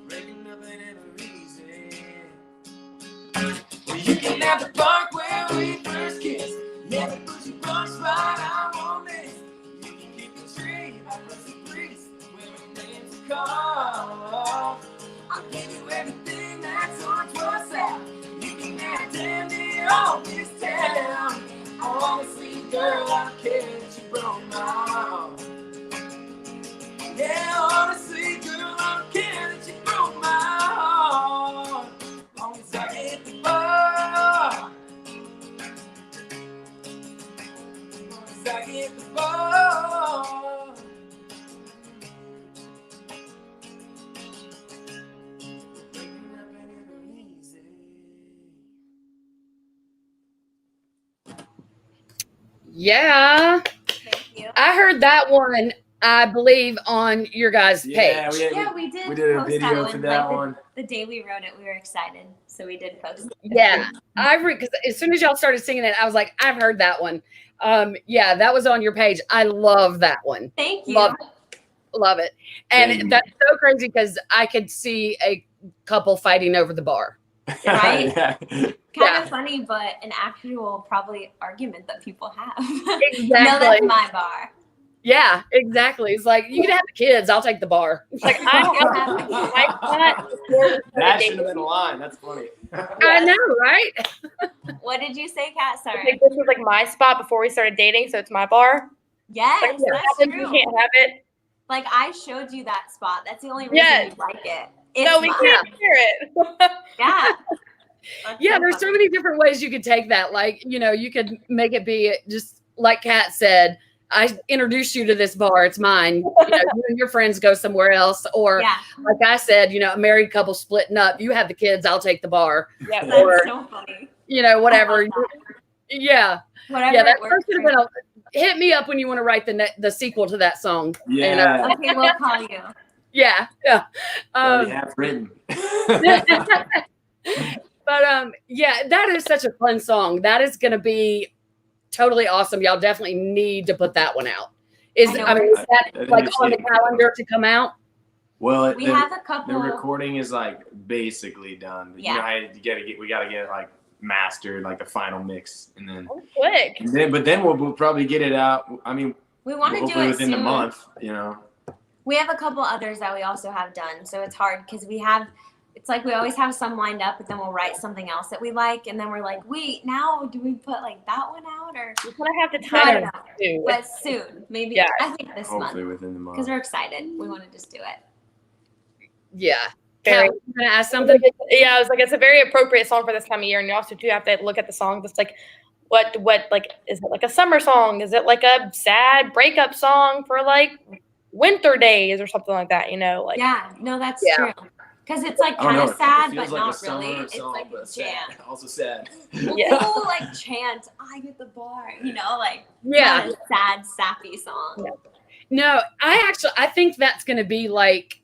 Breaking up ain't ever easy. Well, you can have the park where we first kissed. Yeah, the pussy bump's fine, I won't miss. You can keep the tree by pussy grease, where my name's carved. I'll give you everything that's on 12 South. You can have damn near all this town. Honestly, girl, I don't care that you broke my heart. Yeah, honestly, girl, I don't care that you broke my heart. As long as I get the bar, as long as I get the bar. Yeah. Thank you. I heard that one, I believe, on your guys' page. Yeah, We did. we did a post video that for one. that Like one. the day we wrote it, we were excited, so we did post it. Yeah, because as soon as y'all started singing it, I was like, I've heard that one. Yeah, that was on your page. I love that one. Thank you. Love it. Thank you. And that's so crazy because I could see a couple fighting over the bar. Right? Yeah. Kind of funny, but an actual probably argument that people have. Exactly. No, that's my bar. Yeah, exactly. It's like, you can have the kids. I'll take the bar. It's like I have my spot before we That started should have dating. been a line. That's funny. I know, right? What did you say, Kat? Like, Sorry. this was like my spot before we started dating, so it's my bar. Yes, Like, if it that's happens, true. we can't have it. Like I showed you that spot. That's the only reason Yes. you like it. No, we mine. can't hear it. Yeah. That's Yeah, so there's so funny. many different ways you could take that. Like, you could make it be just like Kat said, I introduced you to this bar. It's mine. You and your friends go somewhere else. Or Yeah, like I said, a married couple splitting up. You have the kids. I'll take the bar. Yeah, that's Or, so funny. whatever. I love Yeah. Whatever Yeah, that it works first for have been you. hit me up when you want to write the sequel to that song. Yeah. Okay, we'll call you. Yeah. Yeah. Already half written. But yeah, that is such a fun song. That is going to be totally awesome. Y'all definitely need to put that one out. Is I know. is that I like on the understand. calendar to come out? Well, We have a couple. the recording is like basically done. But Yeah. You know, we gotta get it like mastered, like the final mix, and then Oh, quick. but then we'll probably get it out. I mean, We want to do hopefully it within soon. the month. We have a couple others that we also have done, so it's hard because it's like we always have some lined up, but then we'll write something else that we like, and then we're like, wait, now do we put like that one out or? We're gonna have to I time don't it know, too. but soon, maybe. Yeah. I think this Hopefully month within the month. because we're excited. We want to just do it. Yeah. Very- Kat, you gonna ask something? Yeah, I was like, it's a very appropriate song for this time of year, and you also do have to look at the song. Just like, what like is it like a summer song? Is it like a sad breakup song for like winter days or something like that? Like Yeah, no, that's Yeah. true. Because it's like I don't kind know. of sad, it but feels like a not summer really. It's song, like a but jam. sad. Also sad. Well, Yeah. people like chant, "I get the bar," like Yeah. not a sad, sappy song. Yeah. No, I think that's going to be like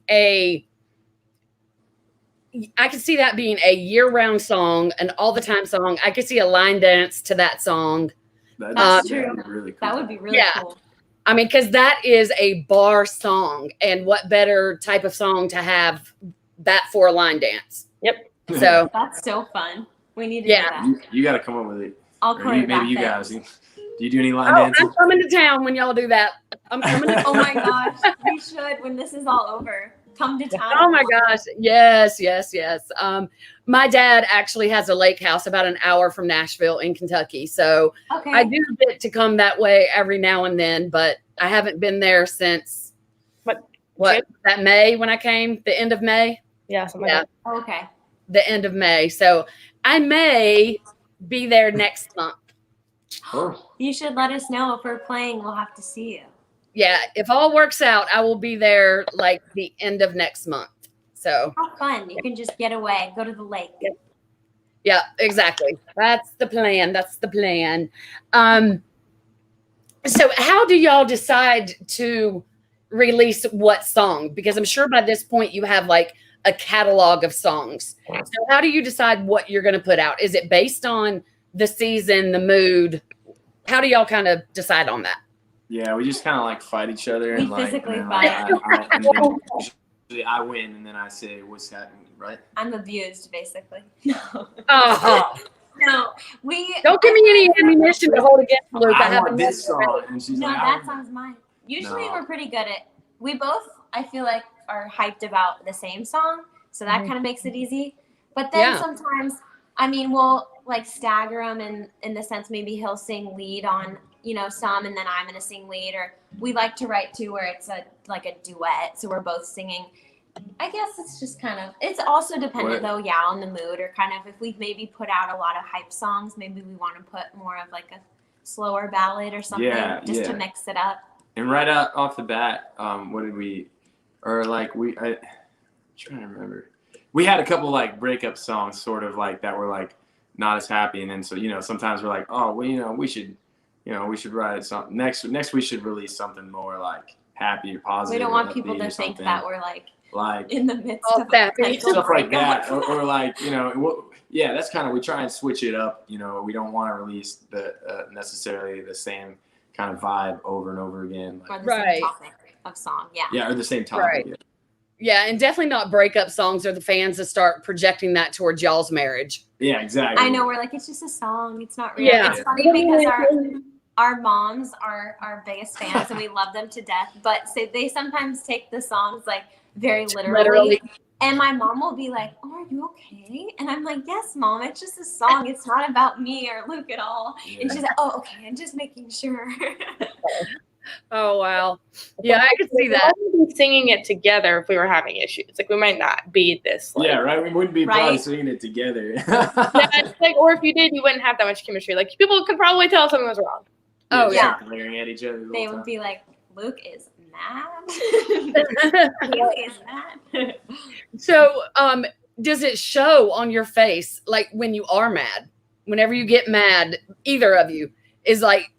I could see that being a year-round song, an all-the-time song. I could see a line dance to that song. That'd That's be true. really cool. That would be really Yeah. cool. I mean, because that is a bar song, and what better type of song to have that for a line dance? Yep. So That's so fun. We need to Yeah. do that. You got to come up with it. I'll Or maybe choreograph you it. guys. Do you do any line Oh, dancing? I'm coming to town when y'all do that. I'm coming to Oh my gosh, we should when this is all over. Come to town. Oh my gosh. Yes. My dad actually has a lake house about an hour from Nashville in Kentucky. So Okay. I do get to come that way every now and then, but I haven't been there since what that May when I came, the end of May. Yeah, something like that. Okay. The end of May. So I may be there next month. Oh. You should let us know if we're playing. We'll have to see you. Yeah, if all works out, I will be there like the end of next month. So How fun. You can just get away, go to the lake. yeah, exactly. That's the plan. So how do y'all decide to release what song? Because I'm sure by this point you have like a catalog of songs. So how do you decide what you're going to put out? Is it based on the season, the mood? How do y'all kind of decide on that? Yeah, we just kind of like fight each other and We like, physically and then, fight. and then usually I win and then I say what's happening, right? I'm abused, basically. No. Oh, No. We don't give me any ammunition to hold against Luke. I have want another this song, and she's No, like, that song's mine. Usually No. we're pretty good at we both I feel like are hyped about the same song. So that kind of makes it easy. But then sometimes I mean we'll like stagger them in the sense maybe he'll sing lead on, you know, some and then I'm gonna sing lead, or we like to write too where it's a duet. So we're both singing. I guess it's just kind of it's also dependent though, on the mood, or kind of if we've maybe put out a lot of hype songs, maybe we want to put more of like a slower ballad or something just to mix it up. And right out off the bat, what did we, or like I'm trying to remember. We had a couple like breakup songs sort of like that were like not as happy. And then, so, you know, sometimes we're like, oh, well, you know, we should write something next we should release something more like happy or positive. We don't want people to think that we're like in the midst of stuff like that. Or like, you know, that's kind of, we try and switch it up. You know, we don't want to release the necessarily the same kind of vibe over and over again. Like, or the same topic of song. Yeah. Yeah. Or the same topic. Right. Yeah, and definitely not breakup songs or the fans that start projecting that towards y'all's marriage. Yeah, exactly. I know, we're like, it's just a song. It's not real. Yeah. It's funny because our moms are our biggest fans and we love them to death. But so they sometimes take the songs like very literally. And my mom will be like, oh, are you okay? And I'm like, yes, Mom, it's just a song. It's not about me or Luke at all. Yeah. And she's like, oh, okay, I'm just making sure. Oh, wow. Yeah, I could see that. We wouldn't be singing it together if we were having issues. Like, we might not be this. Like, yeah, right? We wouldn't be probably singing it together. Yeah, it's like, or if you did, you wouldn't have that much chemistry. Like, people could probably tell something was wrong. Oh, yeah. Glaring at each other. They would be like, Luke is mad. Kaylee is mad. So, does it show on your face, like, when you are mad? Whenever you get mad, either of you is like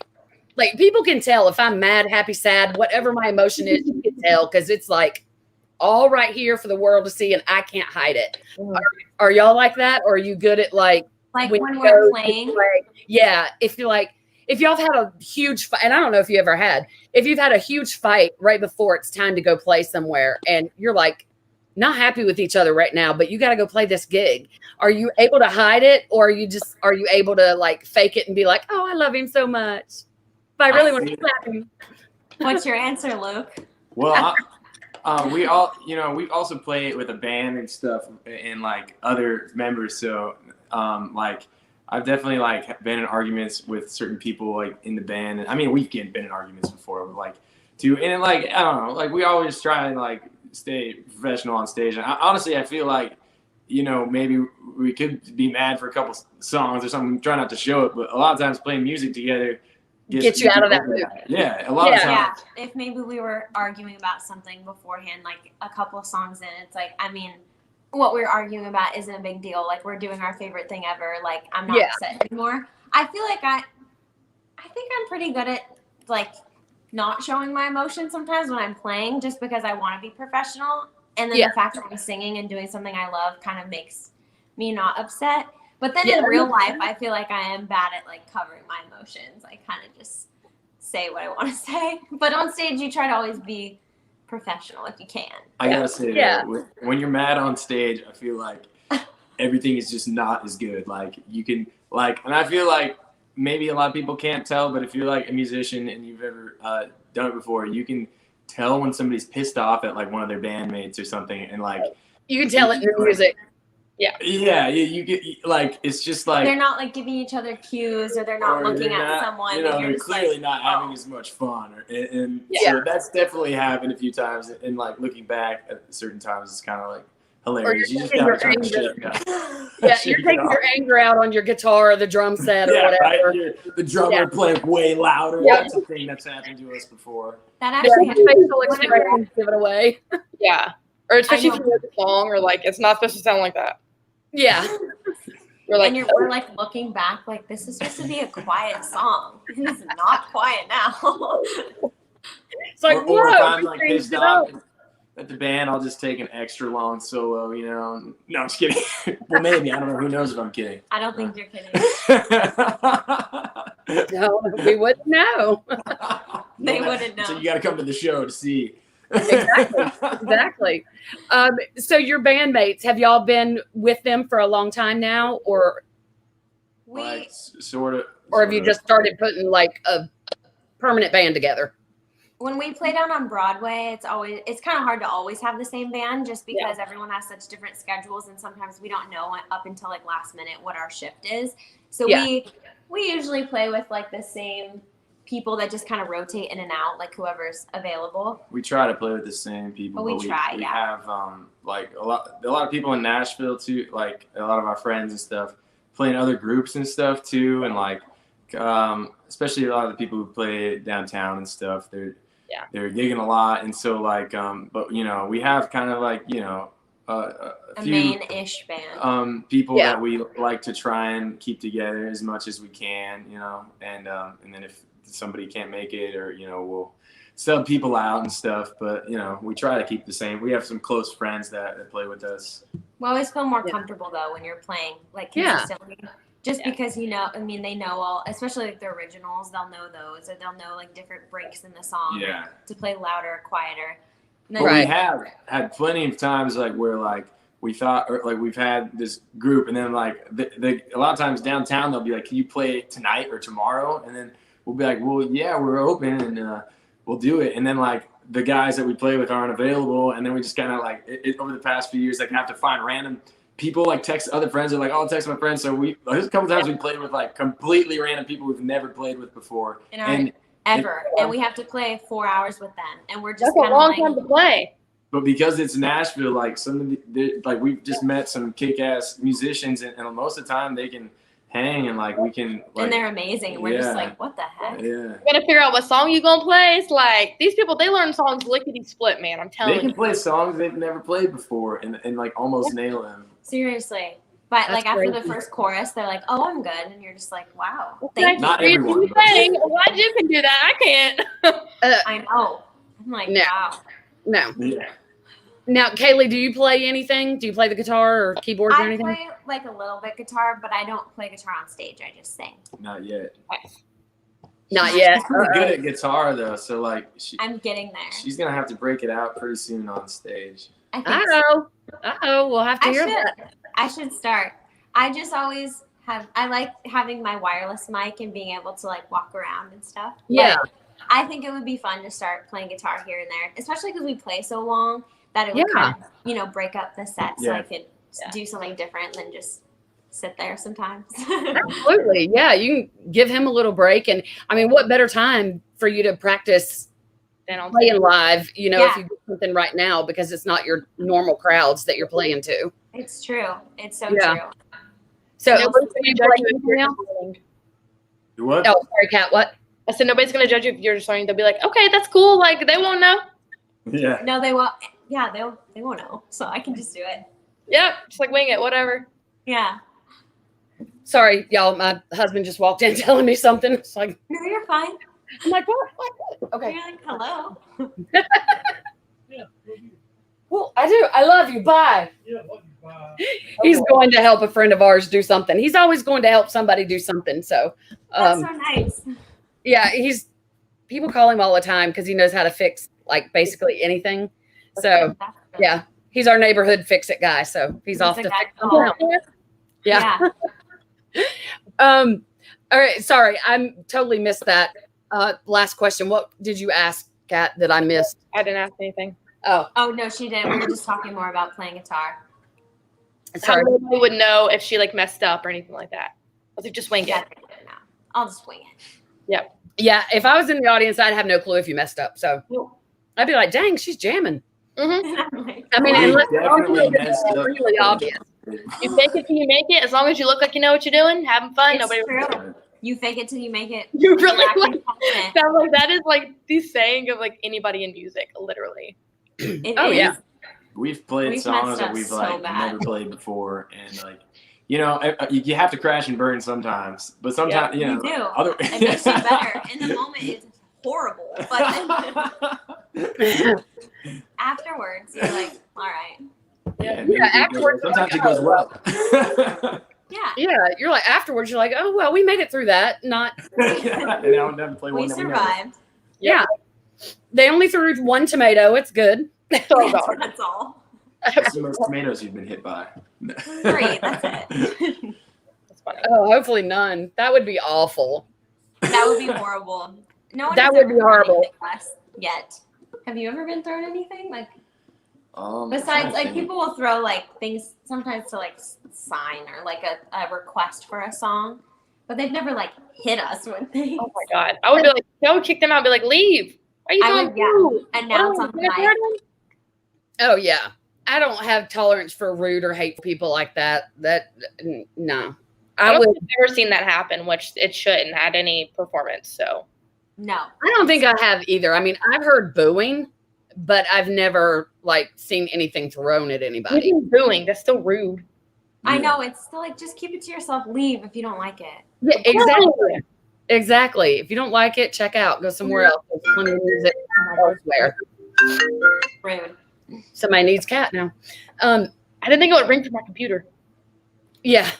people can tell if I'm mad, happy, sad, whatever my emotion is, you can tell because it's like all right here for the world to see and I can't hide it. Are y'all like that? Or are you good at like when we're playing? Yeah. If you're like, if y'all have had a huge fight, and I don't know if you ever had, if you've had a huge fight right before it's time to go play somewhere and you're like not happy with each other right now, but you got to go play this gig. Are you able to hide it? Or are you able to like fake it and be like, oh, I love him so much, but I really want to slap him? What's your answer, Luke? Well, we also play with a band and stuff and like other members. So like I've definitely like been in arguments with certain people like in the band. And I mean, we've been in arguments before, but like and like, I don't know, like we always try and like stay professional on stage. And honestly, I feel like, you know, maybe we could be mad for a couple songs or something, try not to show it, but a lot of times playing music together gets you out of that mood. Yeah, a lot of times. Yeah, if maybe we were arguing about something beforehand, like a couple of songs in, it's like, I mean, what we're arguing about isn't a big deal. Like, we're doing our favorite thing ever. Like, I'm not upset anymore. I feel like I think I'm pretty good at, like, not showing my emotions sometimes when I'm playing, just because I want to be professional. And then the fact that I'm singing and doing something I love kind of makes me not upset. But then in real life, I feel like I am bad at like covering my emotions. I kind of just say what I want to say. But on stage, you try to always be professional if you can. I gotta say that when you're mad on stage, I feel like everything is just not as good. Like you can like, and I feel like maybe a lot of people can't tell, but if you're like a musician and you've ever done it before, you can tell when somebody's pissed off at like one of their bandmates or something, and like You can tell it in your music. yeah, you get like it's just like They're not like giving each other cues, or they're not or looking they're at not, someone. you know, and you're they're just clearly like, not oh. having as much fun, and Yeah. so that's definitely happened a few times. And like looking back at certain times, it's kind of like hilarious. You just taking gotta your try to anger. shake it out. Yeah, Shake you're it taking off. your anger out on your guitar or the drum set or Yeah, whatever. right. The drummer Yeah. playing way louder. Yeah. That's a thing that's happened to us before. That Yeah, actually your facial whenever- expressions give it away. Yeah. Or especially know. if you know the song, or like it's not supposed to sound like that. Yeah. You're like, and we're like looking back, like this is supposed to be a quiet song. It's not quiet now. It's like, or if whoa, I'm we like changed pissed it off up. at the band, I'll just take an extra long solo, you know. No, I'm just kidding. Well, maybe. I don't know. Who knows if I'm kidding. I don't think you're kidding. No, we wouldn't know. They wouldn't know. So you got to come to the show to see. Exactly. So your bandmates, have y'all been with them for a long time now, or Like, sort of. have you just started putting like a permanent band together? When we play down on Broadway, it's kind of hard to always have the same band, just because everyone has such different schedules, and sometimes we don't know up until like last minute what our shift is. So we usually play with like the same people that just kind of rotate in and out, like whoever's available. We try to play with the same people. But we try, we yeah. have like a lot of people in Nashville too, like a lot of our friends and stuff, playing other groups and stuff too, and like especially a lot of the people who play downtown and stuff. They're gigging a lot, and so like but you know, we have kind of like, you know, a few main-ish band. people that we like to try and keep together as much as we can, you know, and then if somebody can't make it, or you know, we'll sub people out and stuff, but you know, we try to keep the same. We have some close friends that play with us. We always feel more comfortable though when you're playing like consistently. Just because, you know, I mean, they know all, especially like the originals, they'll know those, or they'll know like different breaks in the song to play louder or quieter. And then But we have had plenty of times like where like we thought, or like we've had this group, and then like a lot of times downtown they'll be like, can you play tonight or tomorrow? And then we'll be like, well, yeah, we're open, and we'll do it. And then like the guys that we play with aren't available, and then we just kind of like over the past few years, like have to find random people, like text other friends, or like, oh, I'll text my friends. So there's a couple times we played with like completely random people we've never played with before. And we have to play 4 hours with them, and we're just that's a kind of long like, time to play. But because it's Nashville, like some of like we've just met some kick-ass musicians, and most of the time they can hang, and like we can like, and they're amazing. We're just like, what the heck? Yeah. You gotta figure out what song you gonna play. It's like these people, they learn songs lickety split, man. I'm telling They can you. play songs they've never played before, and like almost nail them. Seriously. But That's like after the crazy. first chorus, they're like, "Oh, I'm good," and you're just like, "Wow, Okay. thank you." Not You everyone, but- saying, glad you can do that. I can't. I know. I'm like, No. wow. No. Yeah. Now, Kaylee, do you play anything? Do you play the guitar or keyboards or I anything? play like a little bit guitar, but I don't play guitar on stage. I just sing. Not yet. Not yet. She's pretty good at guitar though, so like I'm getting there. she's gonna have to break it out pretty soon on stage. I think so. Uh-oh. We'll have to hear that. I should start. I just always I like having my wireless mic and being able to like walk around and stuff. Yeah. But I think it would be fun to start playing guitar here and there, especially because we play so long that it would kind of, you know, break up the set so I could do something different than just sit there sometimes. Absolutely. Yeah. You can give him a little break. And I mean, what better time for you to practice playing live, you know, if you do something right now, because it's not your normal crowds that you're playing to. It's true. It's so Yeah. true. So, Nobody's gonna judge you if you're now? just learning. What? Oh, sorry, Kat. What? I said nobody's gonna judge you if you're just learning. They'll be like, okay, that's cool. Like they won't know. Yeah. No, they won't. Yeah, they won't know. So I can just do it. Yep, just like wing it, whatever. Yeah. Sorry, y'all. My husband just walked in telling me something. It's like, No, you're fine. I'm like, what? Okay. You're like, hello. Well, I do. I love you. Bye. Yeah, love you. Bye. He's going to help a friend of ours do something. He's always going to help somebody do something. So, That's so nice. yeah, people call him all the time because he knows how to fix like basically anything. So, yeah, he's our neighborhood fix it guy. So he's off the to guy fix to call. something. Yeah. All right. Sorry. I'm totally missed that. Last question. What did you ask, Kat, that I missed? I didn't ask anything. Oh, no, she didn't. We were just talking more about playing guitar. sorry. How we would know if she like messed up or anything like that. I was like, just wing Yeah, it. no. I'll just wing it. Yep. Yeah. If I was in the audience, I'd have no clue if you messed up. So I'd be like, dang, she's jamming. Mm-hmm. I mean, We unless definitely messed it's up. really obvious. You fake it till you make it. As long as you look like you know what you're doing, having fun. It's Nobody. true. You fake it till you make it. You really You're like, acting confident. sound like that is like the saying of like anybody in music, literally. It Oh, is. yeah. We've played We've songs messed that up we've so like bad. never played before, and like, you know, you have to crash and burn sometimes, but sometimes you know, You do. other It makes it better. In the moment, it's horrible. But then afterwards, you're like, all right. Yeah, afterwards, sometimes it goes well. Yeah. Yeah, you're like afterwards. You're like, oh well, we made it through that. Not And I'll never play We one that we know. survived. yeah. They only threw one tomato. It's good. So dark. That's all. What's the most tomatoes you've been hit by? 3, that's it. That's funny. Oh, hopefully none. That would be awful. That would be horrible. No one That has would ever be thrown horrible. anything less yet. Have you ever been thrown anything? Like, besides, like, people will throw, like, things sometimes to, like, sign or, like, a request for a song. But they've never, like, hit us with things. Oh my god. I would be like, I would kick them out and be like, leave. Are you I going would, yeah, through? announce on the mic. Oh yeah. I don't have tolerance for rude or hateful people like that. No. I I don't would. think I've ever seen that happen, which it shouldn't at any performance. So No. I don't think I have either. I mean, I've heard booing, but I've never like seen anything thrown at anybody. even booing, that's still rude. I know. It's still like, just keep it to yourself. Leave if you don't like it. Yeah, exactly. Exactly. If you don't like it, check out. Go somewhere else. There's plenty of music elsewhere. Rude. Somebody needs Kat now. I didn't think it would ring from my computer. Yeah.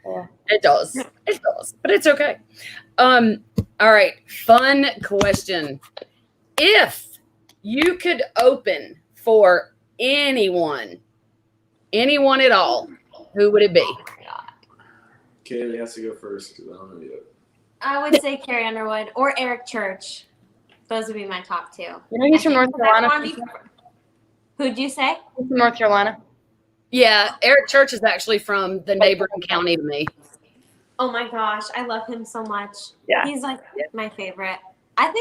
Yeah. It does. It does. But it's okay. All right. Fun question. If you could open for anyone at all, who would it be? Oh my God. Kaylee has to go first because I don't know yet. I would say Carrie Underwood or Eric Church. Those would be my top 2. You know he's from North Carolina. Who'd you say? He's from North Carolina. Yeah, Eric Church is actually from the neighboring county to me. Oh my gosh, I love him so much. Yeah. He's like my favorite. I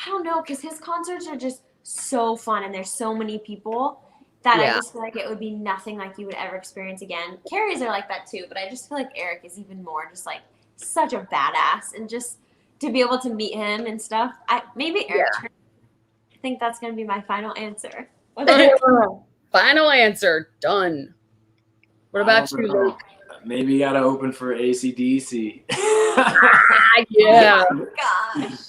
don't know, because his concerts are just so fun and there's so many people that I Yeah. just feel like it would be nothing like you would ever experience again. Carrie's are like that too, but I just feel like Eric is even more just like such a badass, and just to be able to meet him and stuff. Maybe Eric Church. I think that's going to be my final answer. Final answer. Done. What about you, Luke? Maybe you gotta open for AC/DC. Yeah. Oh my gosh.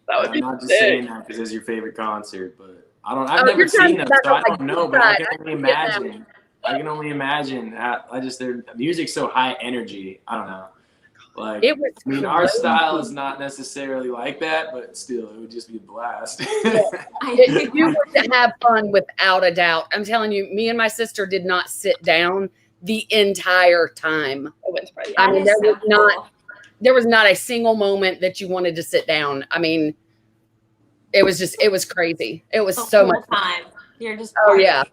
That would I'm be not just sick. saying that because it's your favorite concert, but I've Oh, never you're trying seen to them, so I like don't know. But I decide. can only imagine. I can only imagine. Their music's so high energy. I don't know. Like, It was I mean, our crazy. style is not necessarily like that, but still, it would just be a blast. You would have fun without a doubt. I'm telling you, me and my sister did not sit down the entire time. I wouldn't surprise you. I mean, That is so there was not a single moment that you wanted to sit down. I mean, it was crazy. It was The so whole much fun. time. You're just Oh partying. yeah.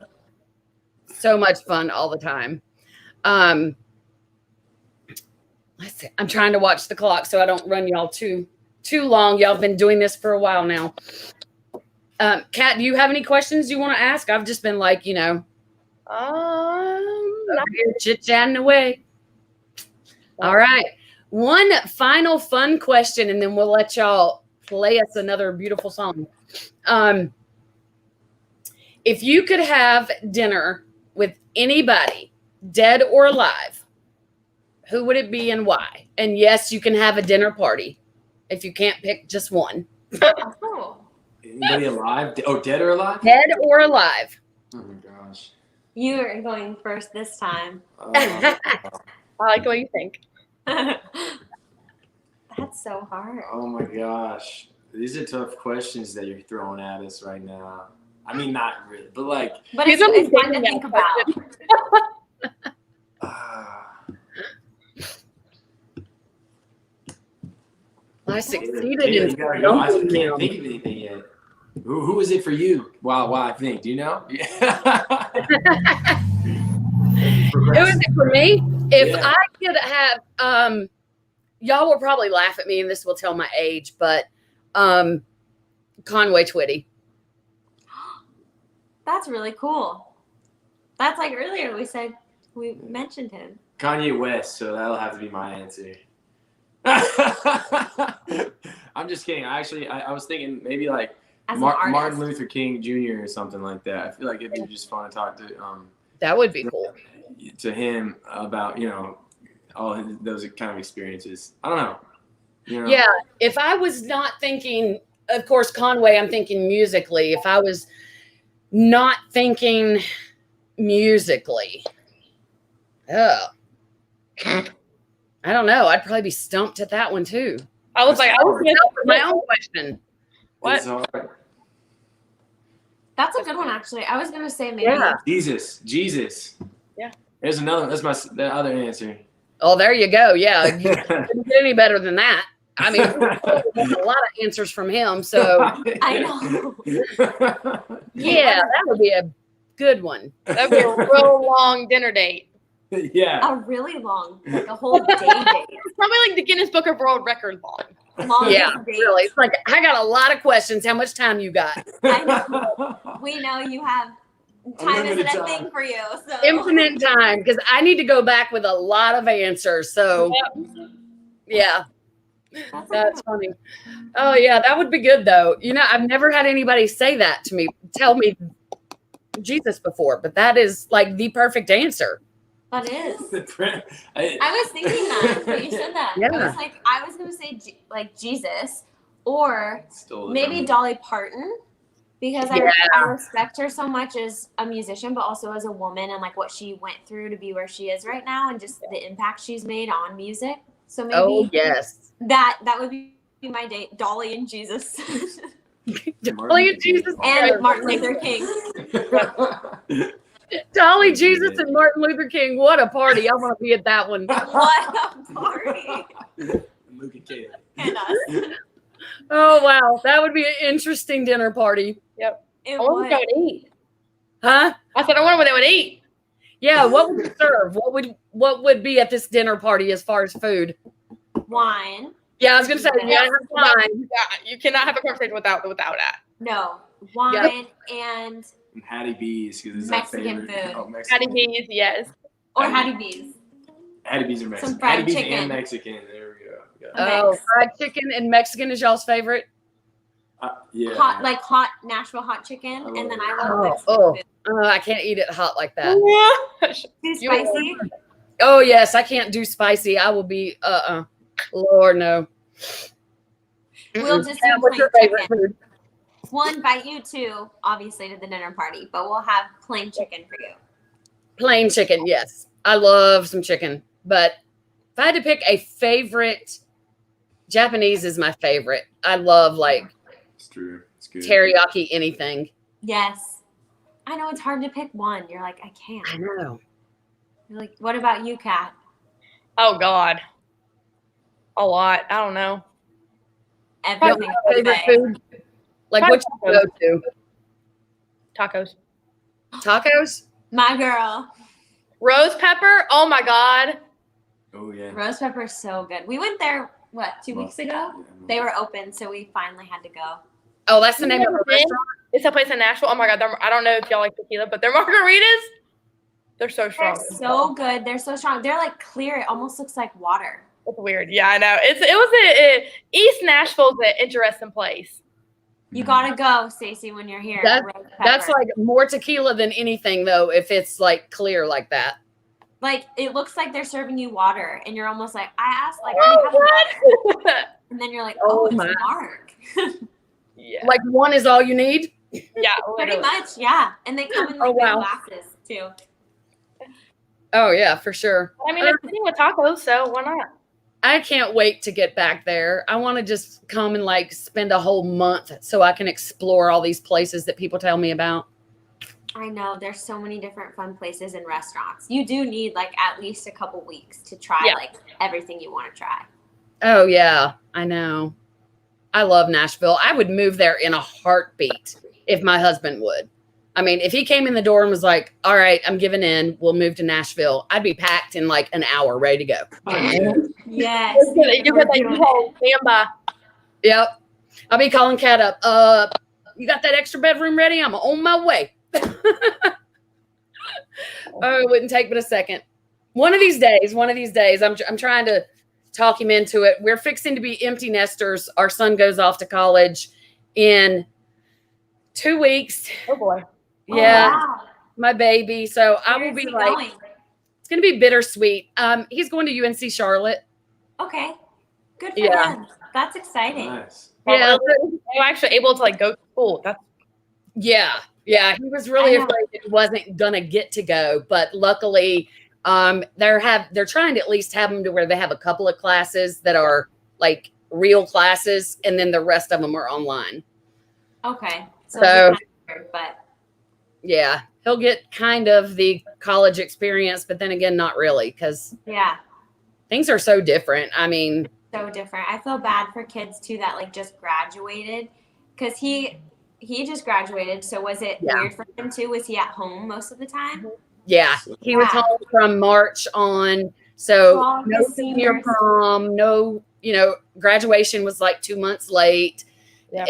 So much fun all the time. Let's see. I'm trying to watch the clock so I don't run y'all too long. Y'all have been doing this for a while now. Kat, do you have any questions you want to ask? I've just been like, over here chit-chatting away. All right. One final fun question, and then we'll let y'all play us another beautiful song. If you could have dinner with anybody, dead or alive, who would it be and why? And yes, you can have a dinner party if you can't pick just one. Oh. Anybody alive? Oh, dead or alive? Dead or alive. Oh my gosh. You are going first this time. I like the way you think. That's so hard. Oh my gosh. These are tough questions that you're throwing at us right now. I mean, not really, but like. But He's it's only fun to thinking think about about. I succeeded Kaylee, in you gotta go. I stumping can't them. think of anything yet. Who is it for you? Wow, I think. Do you know? Who is it for me? If Yeah. I could have, y'all will probably laugh at me, and this will tell my age, but Conway Twitty. That's really cool. That's like earlier we mentioned him. Kanye West, so that'll have to be my answer. I'm just kidding. I was thinking maybe like As an artist. Martin Luther King Jr. or something like that. I feel like it'd be just fun to talk to That would be cool. to him about, all those kind of experiences. I don't know. Yeah, if I was not thinking, of course, Conway, I'm thinking musically. If I was not thinking musically, I don't know. I'd probably be stumped at that one too. I was with my own question. What? It's hard. That's a good one, actually. I was gonna say maybe. Yeah. Jesus. Yeah. There's another. That's the other answer. Oh, there you go. Yeah, you couldn't get any better than that. I mean, there's a lot of answers from him. So I know. yeah, that would be a good one. That'd be a real long dinner date. Yeah. A really long, like a whole day date. It's probably like the Guinness Book of World Record long. Longest Yeah, date. really. It's like, I got a lot of questions. How much time you got? I know. We know you have time isn't Unlimited a time. thing for you. So Infinite time, because I need to go back with a lot of answers. So yeah, that's funny. Oh yeah, that would be good though. I've never had anybody say that to me, tell me Jesus before, but that is like the perfect answer. that is. I I was thinking that when you said that. Yeah. I was gonna say like Jesus or stole it maybe from Dolly Parton because Yeah. I respect her so much as a musician, but also as a woman and like what she went through to be where she is right now and just the impact she's made on music. So maybe Oh yes, that would be my date, Dolly and Jesus. Dolly and Jesus And Martin Luther King. Dolly, Jesus, and Martin Luther King. What a party! I want to be at that one. What a party. Luke and Kaylee. And us. Oh wow, that would be an interesting dinner party. It I wonder what they would. would eat. Huh? I said, I wonder what they would eat. Yeah. What would you serve? What would be at this dinner party as far as food? Wine. Yeah, I was gonna say Yeah. have wine. Yeah, you cannot have a conversation without that. No. Wine and And Hattie B's because it's Mexican our favorite. food. Oh, Mexican. Hattie B's, yes. or Hattie B's. Hattie B's are Mexican. Some fried Hattie B's chicken. and Mexican. There we go. Yeah. Oh, Mix. fried chicken and Mexican is y'all's favorite. Yeah. Hot Nashville hot chicken, I and then love I it. love Oh, Mexican oh. food. I can't eat it hot like that. Too You- spicy. Oh yes, I can't do spicy. I will be Lord no. We'll Mm-mm. just Sam, do what's your plain favorite chicken. food? We'll invite you to, obviously, to the dinner party, but we'll have plain chicken for you. Plain chicken, yes. I love some chicken. But if I had to pick a favorite, Japanese is my favorite. I love like It's true. It's good. teriyaki anything. Yes. I know it's hard to pick one. You're like, I can't. I know. You're like, what about you, Kat? Oh, God. A lot. I don't know. Everything. Favorite today. food? Like what you go to? Tacos. Tacos? My girl. Rose pepper. Oh, my God. Oh yeah. Roast pepper is so good. We went there, 2 weeks ago? They were open, so we finally had to go. Oh, that's the name of the Yeah. restaurant? It's a place in Nashville. Oh, my God. I don't know if y'all like tequila, but their margaritas, they're so They're strong. so good. They're so strong. They're like clear. It almost looks like water. It's weird. Yeah, I know. It was East Nashville's an interesting place. You gotta go, Stacey, when you're here. That- Roast That's pepper. like more tequila than anything though, if it's like clear like that. Like it looks like they're serving you water, and you're almost like, I asked, like, I Oh, have water. what? And then you're like, Oh, oh, it's my. Mark. Yeah. Like one is all you need? Yeah. Pretty literally. much, yeah. And they come in Oh, like big wow. glasses too. Oh yeah, for sure. I mean, it's eating with tacos, so why not? I can't wait to get back there. I want to just come and like spend a whole month so I can explore all these places that people tell me about. I know there's so many different fun places and restaurants. You do need like at least a couple weeks to try Yeah. like everything you want to try. Oh yeah, I know. I love Nashville. I would move there in a heartbeat if my husband would. I mean, if he came in the door and was like, all right, I'm giving in, we'll move to Nashville, I'd be packed in like an hour, ready to go. Yes. You got that whole standby. Yep. I'll be calling Kat up. You got that extra bedroom ready? I'm on my way. Oh, it wouldn't take but a second. One of these days, I'm trying to talk him into it. We're fixing to be empty nesters. Our son goes off to college in 2 weeks. Oh boy. Yeah, wow. my baby. So I Where will is be he like, going? it's going to be bittersweet. He's going to UNC Charlotte. Okay. Good for Yeah. him. That's exciting. Nice. Yeah, I'm actually able to like go to school. That's yeah. He was really I know. afraid that he wasn't gonna get to go, but luckily, they're trying to at least have them to where they have a couple of classes that are like real classes, and then the rest of them are online. Okay. So, So- it's kind of weird, but Yeah, he'll get kind of the college experience, but then again, not really, because yeah, things are so different. I mean, so different. I feel bad for kids too that like just graduated, because he just graduated. So was it Yeah. weird for him too? Was he at home most of the time? yeah, he was Yeah. home from March on, so All no his senior seniors. prom, no, graduation was like 2 months late. Yeah.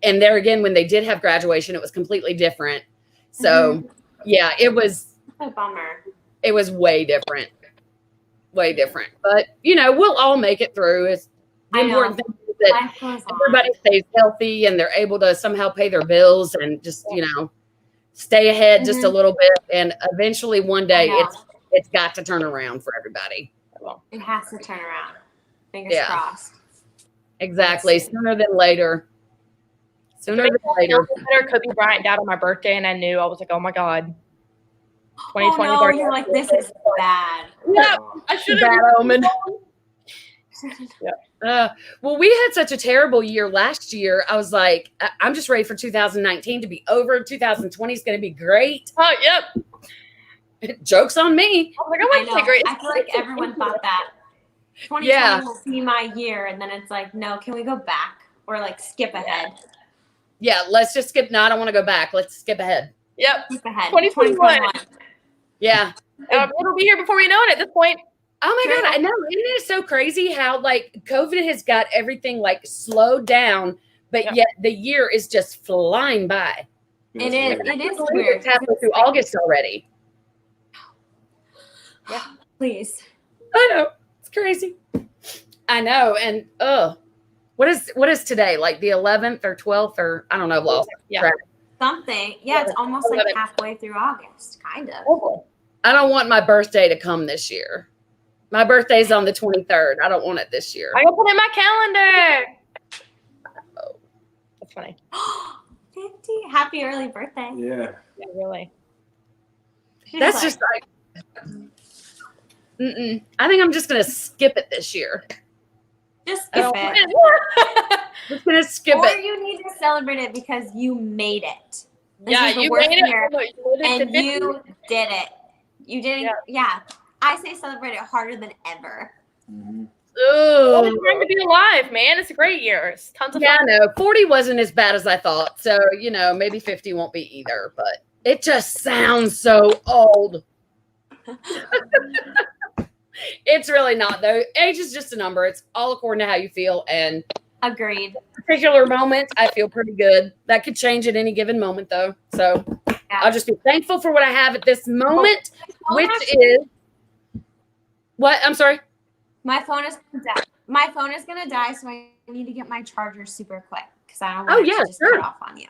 And there again, when they did have graduation, it was completely different. So yeah, it was A bummer. way different. But we'll all make it through. It's the I know. important thing is that Life goes on. everybody stays healthy and they're able to somehow pay their bills and just stay ahead just a little bit. And eventually one day I know. it's got to turn around for everybody. It has to turn around. Fingers Yeah. crossed. Exactly. Sooner than later. Kobe Bryant died on my birthday, and I knew. I was like, oh my god. 2020 Oh no, birthday. you're like, this is bad. Yeah, I should bad have. omen. Well, we had such a terrible year last year. I was like, I'm just ready for 2019 to be over. 2020 is going to be great. Oh, yep. Joke's on me. I was like, I I want to know. take great. I feel like everyone thought that. 2020 Yeah. will be my year, and then it's like, no, can we go back or like skip ahead? Yeah, let's just skip. No, I don't want to go back. Let's skip ahead. Yep. Skip ahead. 2021. Yeah. It'll be here before we know it at this point. Oh my True. God. I know. Isn't it so crazy how like COVID has got everything like slowed down, but Yeah. yet the year is just flying by. It is. It is It's weird. halfway through August already. Please. I know. It's crazy. I know. And what is today? Like the 11th or 12th or I don't know. Lost Yeah. track. Something. Yeah, it's almost like 11. halfway through August, kind of. I don't want my birthday to come this year. My birthday's on the 23rd. I don't want it this year. I gotta put it in my calendar. Oh, that's funny. 50. Happy early birthday. Yeah. Yeah, really. She's That's like, just like, I think I'm just going to skip it this year. just I skip don't it. Just going to skip Or it. you need to celebrate it because you made it. This Yeah, is the you worst made it. year, You made it to and 50. you did it. You didn't. Yeah. I say celebrate it harder than ever. Mm-hmm. Well, it's Ooh. time to be alive, man. It's a great year. It's tons of Yeah, fun. I know. 40 wasn't as bad as I thought. So, maybe 50 won't be either, but it just sounds so old. It's really not, though. Age is just a number. It's all according to how you feel. And Agreed. particular moments, I feel pretty good. That could change at any given moment, though. So I'll just be thankful for what I have at this moment, which is what? I'm sorry. My phone is gonna die. My phone is gonna die, so I need to get my charger super quick because I don't Oh, want it yeah, to just sure. cut off on you.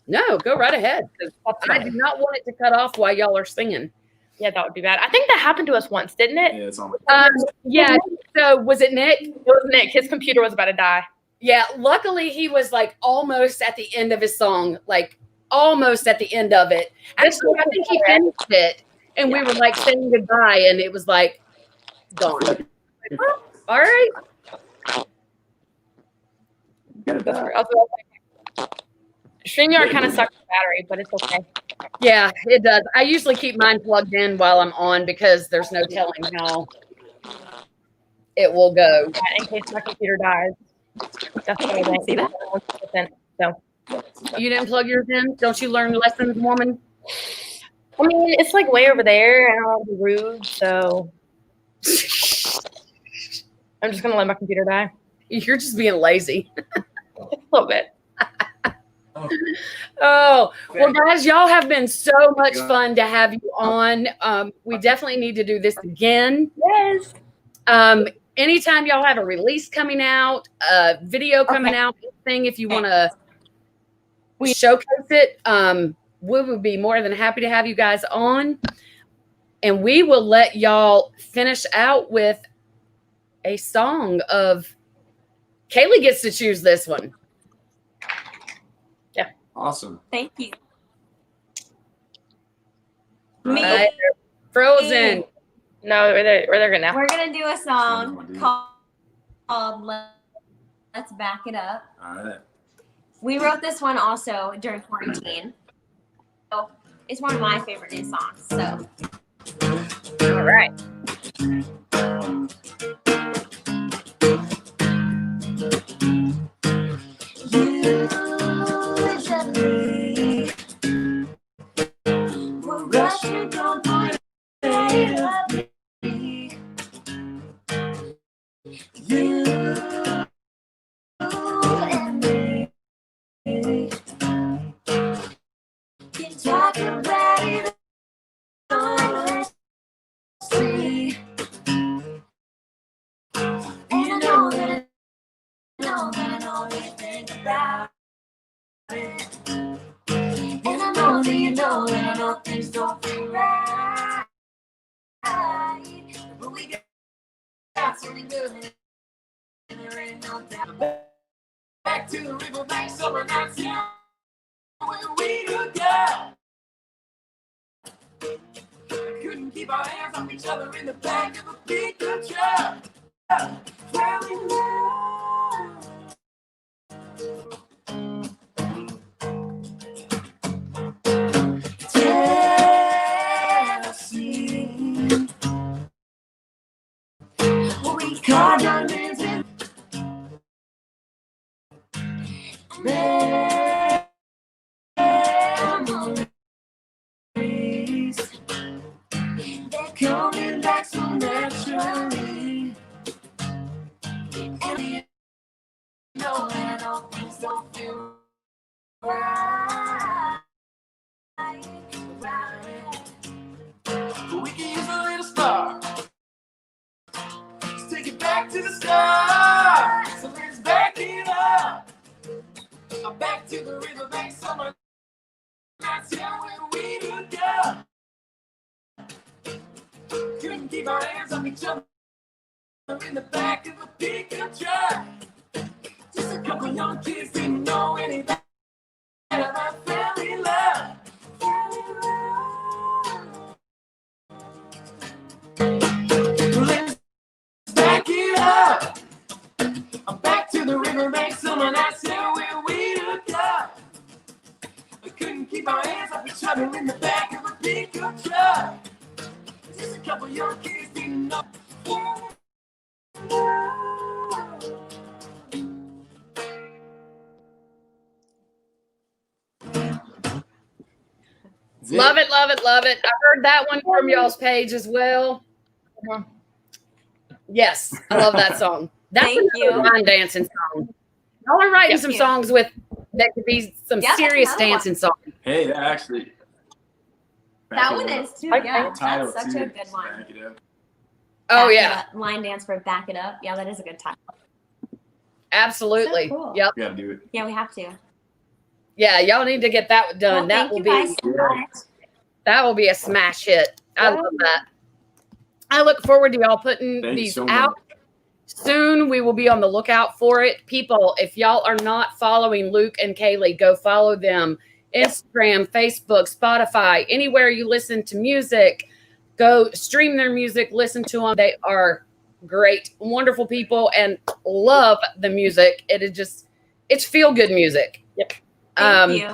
No, go right ahead. 'Cause That's I fine. do not want it to cut off while y'all are singing. Yeah, that would be bad. I think that happened to us once, didn't it? Yeah, it's on my Yeah. So was it Nick? It was Nick. His computer was about to die. Yeah. Luckily, he was like almost at the end of his song, like almost at the end of it. Actually, I think he finished it, and we were like saying goodbye, and it was like gone. All right. StreamYard kind of sucks the battery, but it's okay. Yeah, it does. I usually keep mine plugged in while I'm on because there's no telling how it will go. Yeah, in case my computer dies. That's what I think. See that? 100%. So, You didn't plug yours in? Don't you learn lessons, woman? I mean, it's like way over there, and I don't want to be rude, so I'm just gonna let my computer die. You're just being lazy. A little bit. Oh, well, guys, y'all have been so much fun to have you on. We definitely need to do this again. Yes. Anytime y'all have a release coming out, a video coming out, anything, if you want to showcase it, we would be more than happy to have you guys on. And we will let y'all finish out with a song of Kaylee gets to choose this one. Awesome. Thank you. Me. Frozen. No, they're good now. We're gonna do a song called "Let's Back It Up." All right. We wrote this one also during quarantine. So it's one of my favorite new songs. So, All right. We're rushing, don't put it up. You and me can talk about it honestly. And I know that I know you think about it. And I know that you know that I know things don't feel right. But we got something good. And there ain't no doubt. Back to the riverbank, summer nights, yeah, where we could go. Couldn't keep our hands off each other in the back of a pickup truck. Fell in love. Tennessee. We caught diamonds in memories. They're coming back so naturally. And you know that all things don't feel right. But we can use a little spark. Let's take it back to the start. So let's back it up. Back to the riverbank, summer nights, yeah, where we would go. Couldn't keep our hands on each other in the back of a pickup truck. Just a couple young kids didn't know any better. I fell in love. Let's back it up. I'm back to the riverbank, summer nights, yeah, where we would go. We couldn't keep our hands off each other in the back of a pickup truck. Just a couple young kids didn't know. Love it, love it, love it. I heard that one from y'all's page as well. Yes, I love that song. That's Thank you. another line dancing song. Y'all are writing some you. songs with that could be some Yeah, serious that's another dancing songs. Hey, that actually. that one is too. Like Yeah, Title that's such too. a good one. Back it up. Oh Back It yeah, Up. Line dance for "Back It Up." Yeah, that is a good time. absolutely. So cool. Yep. We gotta do it. Yeah, we have to. Yeah, y'all need to get that done. Well, that thank will you be guys so much. that will be a smash hit. I love that. I look forward to y'all putting Thank you these so much. out. Soon we will be on the lookout for it. People, if y'all are not following Luke and Kaylee, go follow them. Instagram, Facebook, Spotify, anywhere you listen to music, go stream their music, listen to them. They are great, wonderful people, and love the music. It is just, it's feel good music. Yep. Thank you.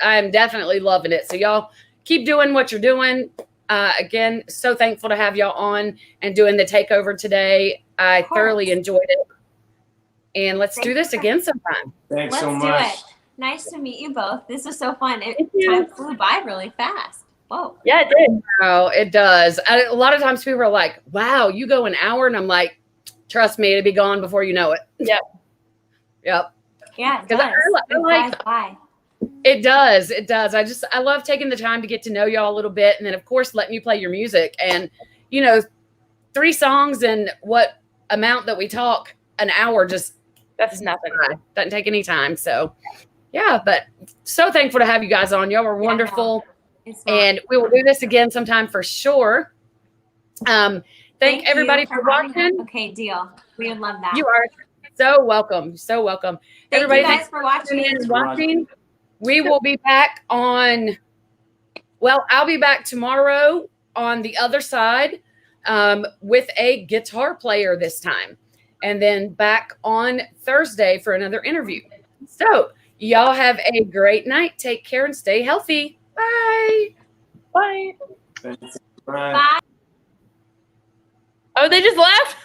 I'm definitely loving it. So y'all keep doing what you're doing. Again, so thankful to have y'all on and doing the takeover today. I course. thoroughly enjoyed it. And let's do this again sometime. Thanks Let's so do much. it. Nice to meet you both. This was so fun. Thank you. Time flew by really fast. Whoa. Yeah, it did. Oh, it does. A lot of times people are like, wow, you go an hour. And I'm like, trust me, it'll be gone before you know it. Yep. Yep. Yeah, it 'Cause does. I It like- flies by. It does. It does. I love taking the time to get to know y'all a little bit. And then, of course, letting you play your music. And, 3 songs and what amount that we talk, an hour just That's nothing. doesn't take any time. So, yeah, but so thankful to have you guys on. Y'all were wonderful. It's not. And we will do this again sometime for sure. Thank everybody you for having us. watching. Okay, deal. We would love that. You are so welcome. So welcome. Thank Everybody, you guys for watching. tuning in and watching. We will be back on, I'll be back tomorrow on the other side with a guitar player this time. And then back on Thursday for another interview. So y'all have a great night. Take care and stay healthy. Bye. Bye. Thanks. Bye. Oh, they just left?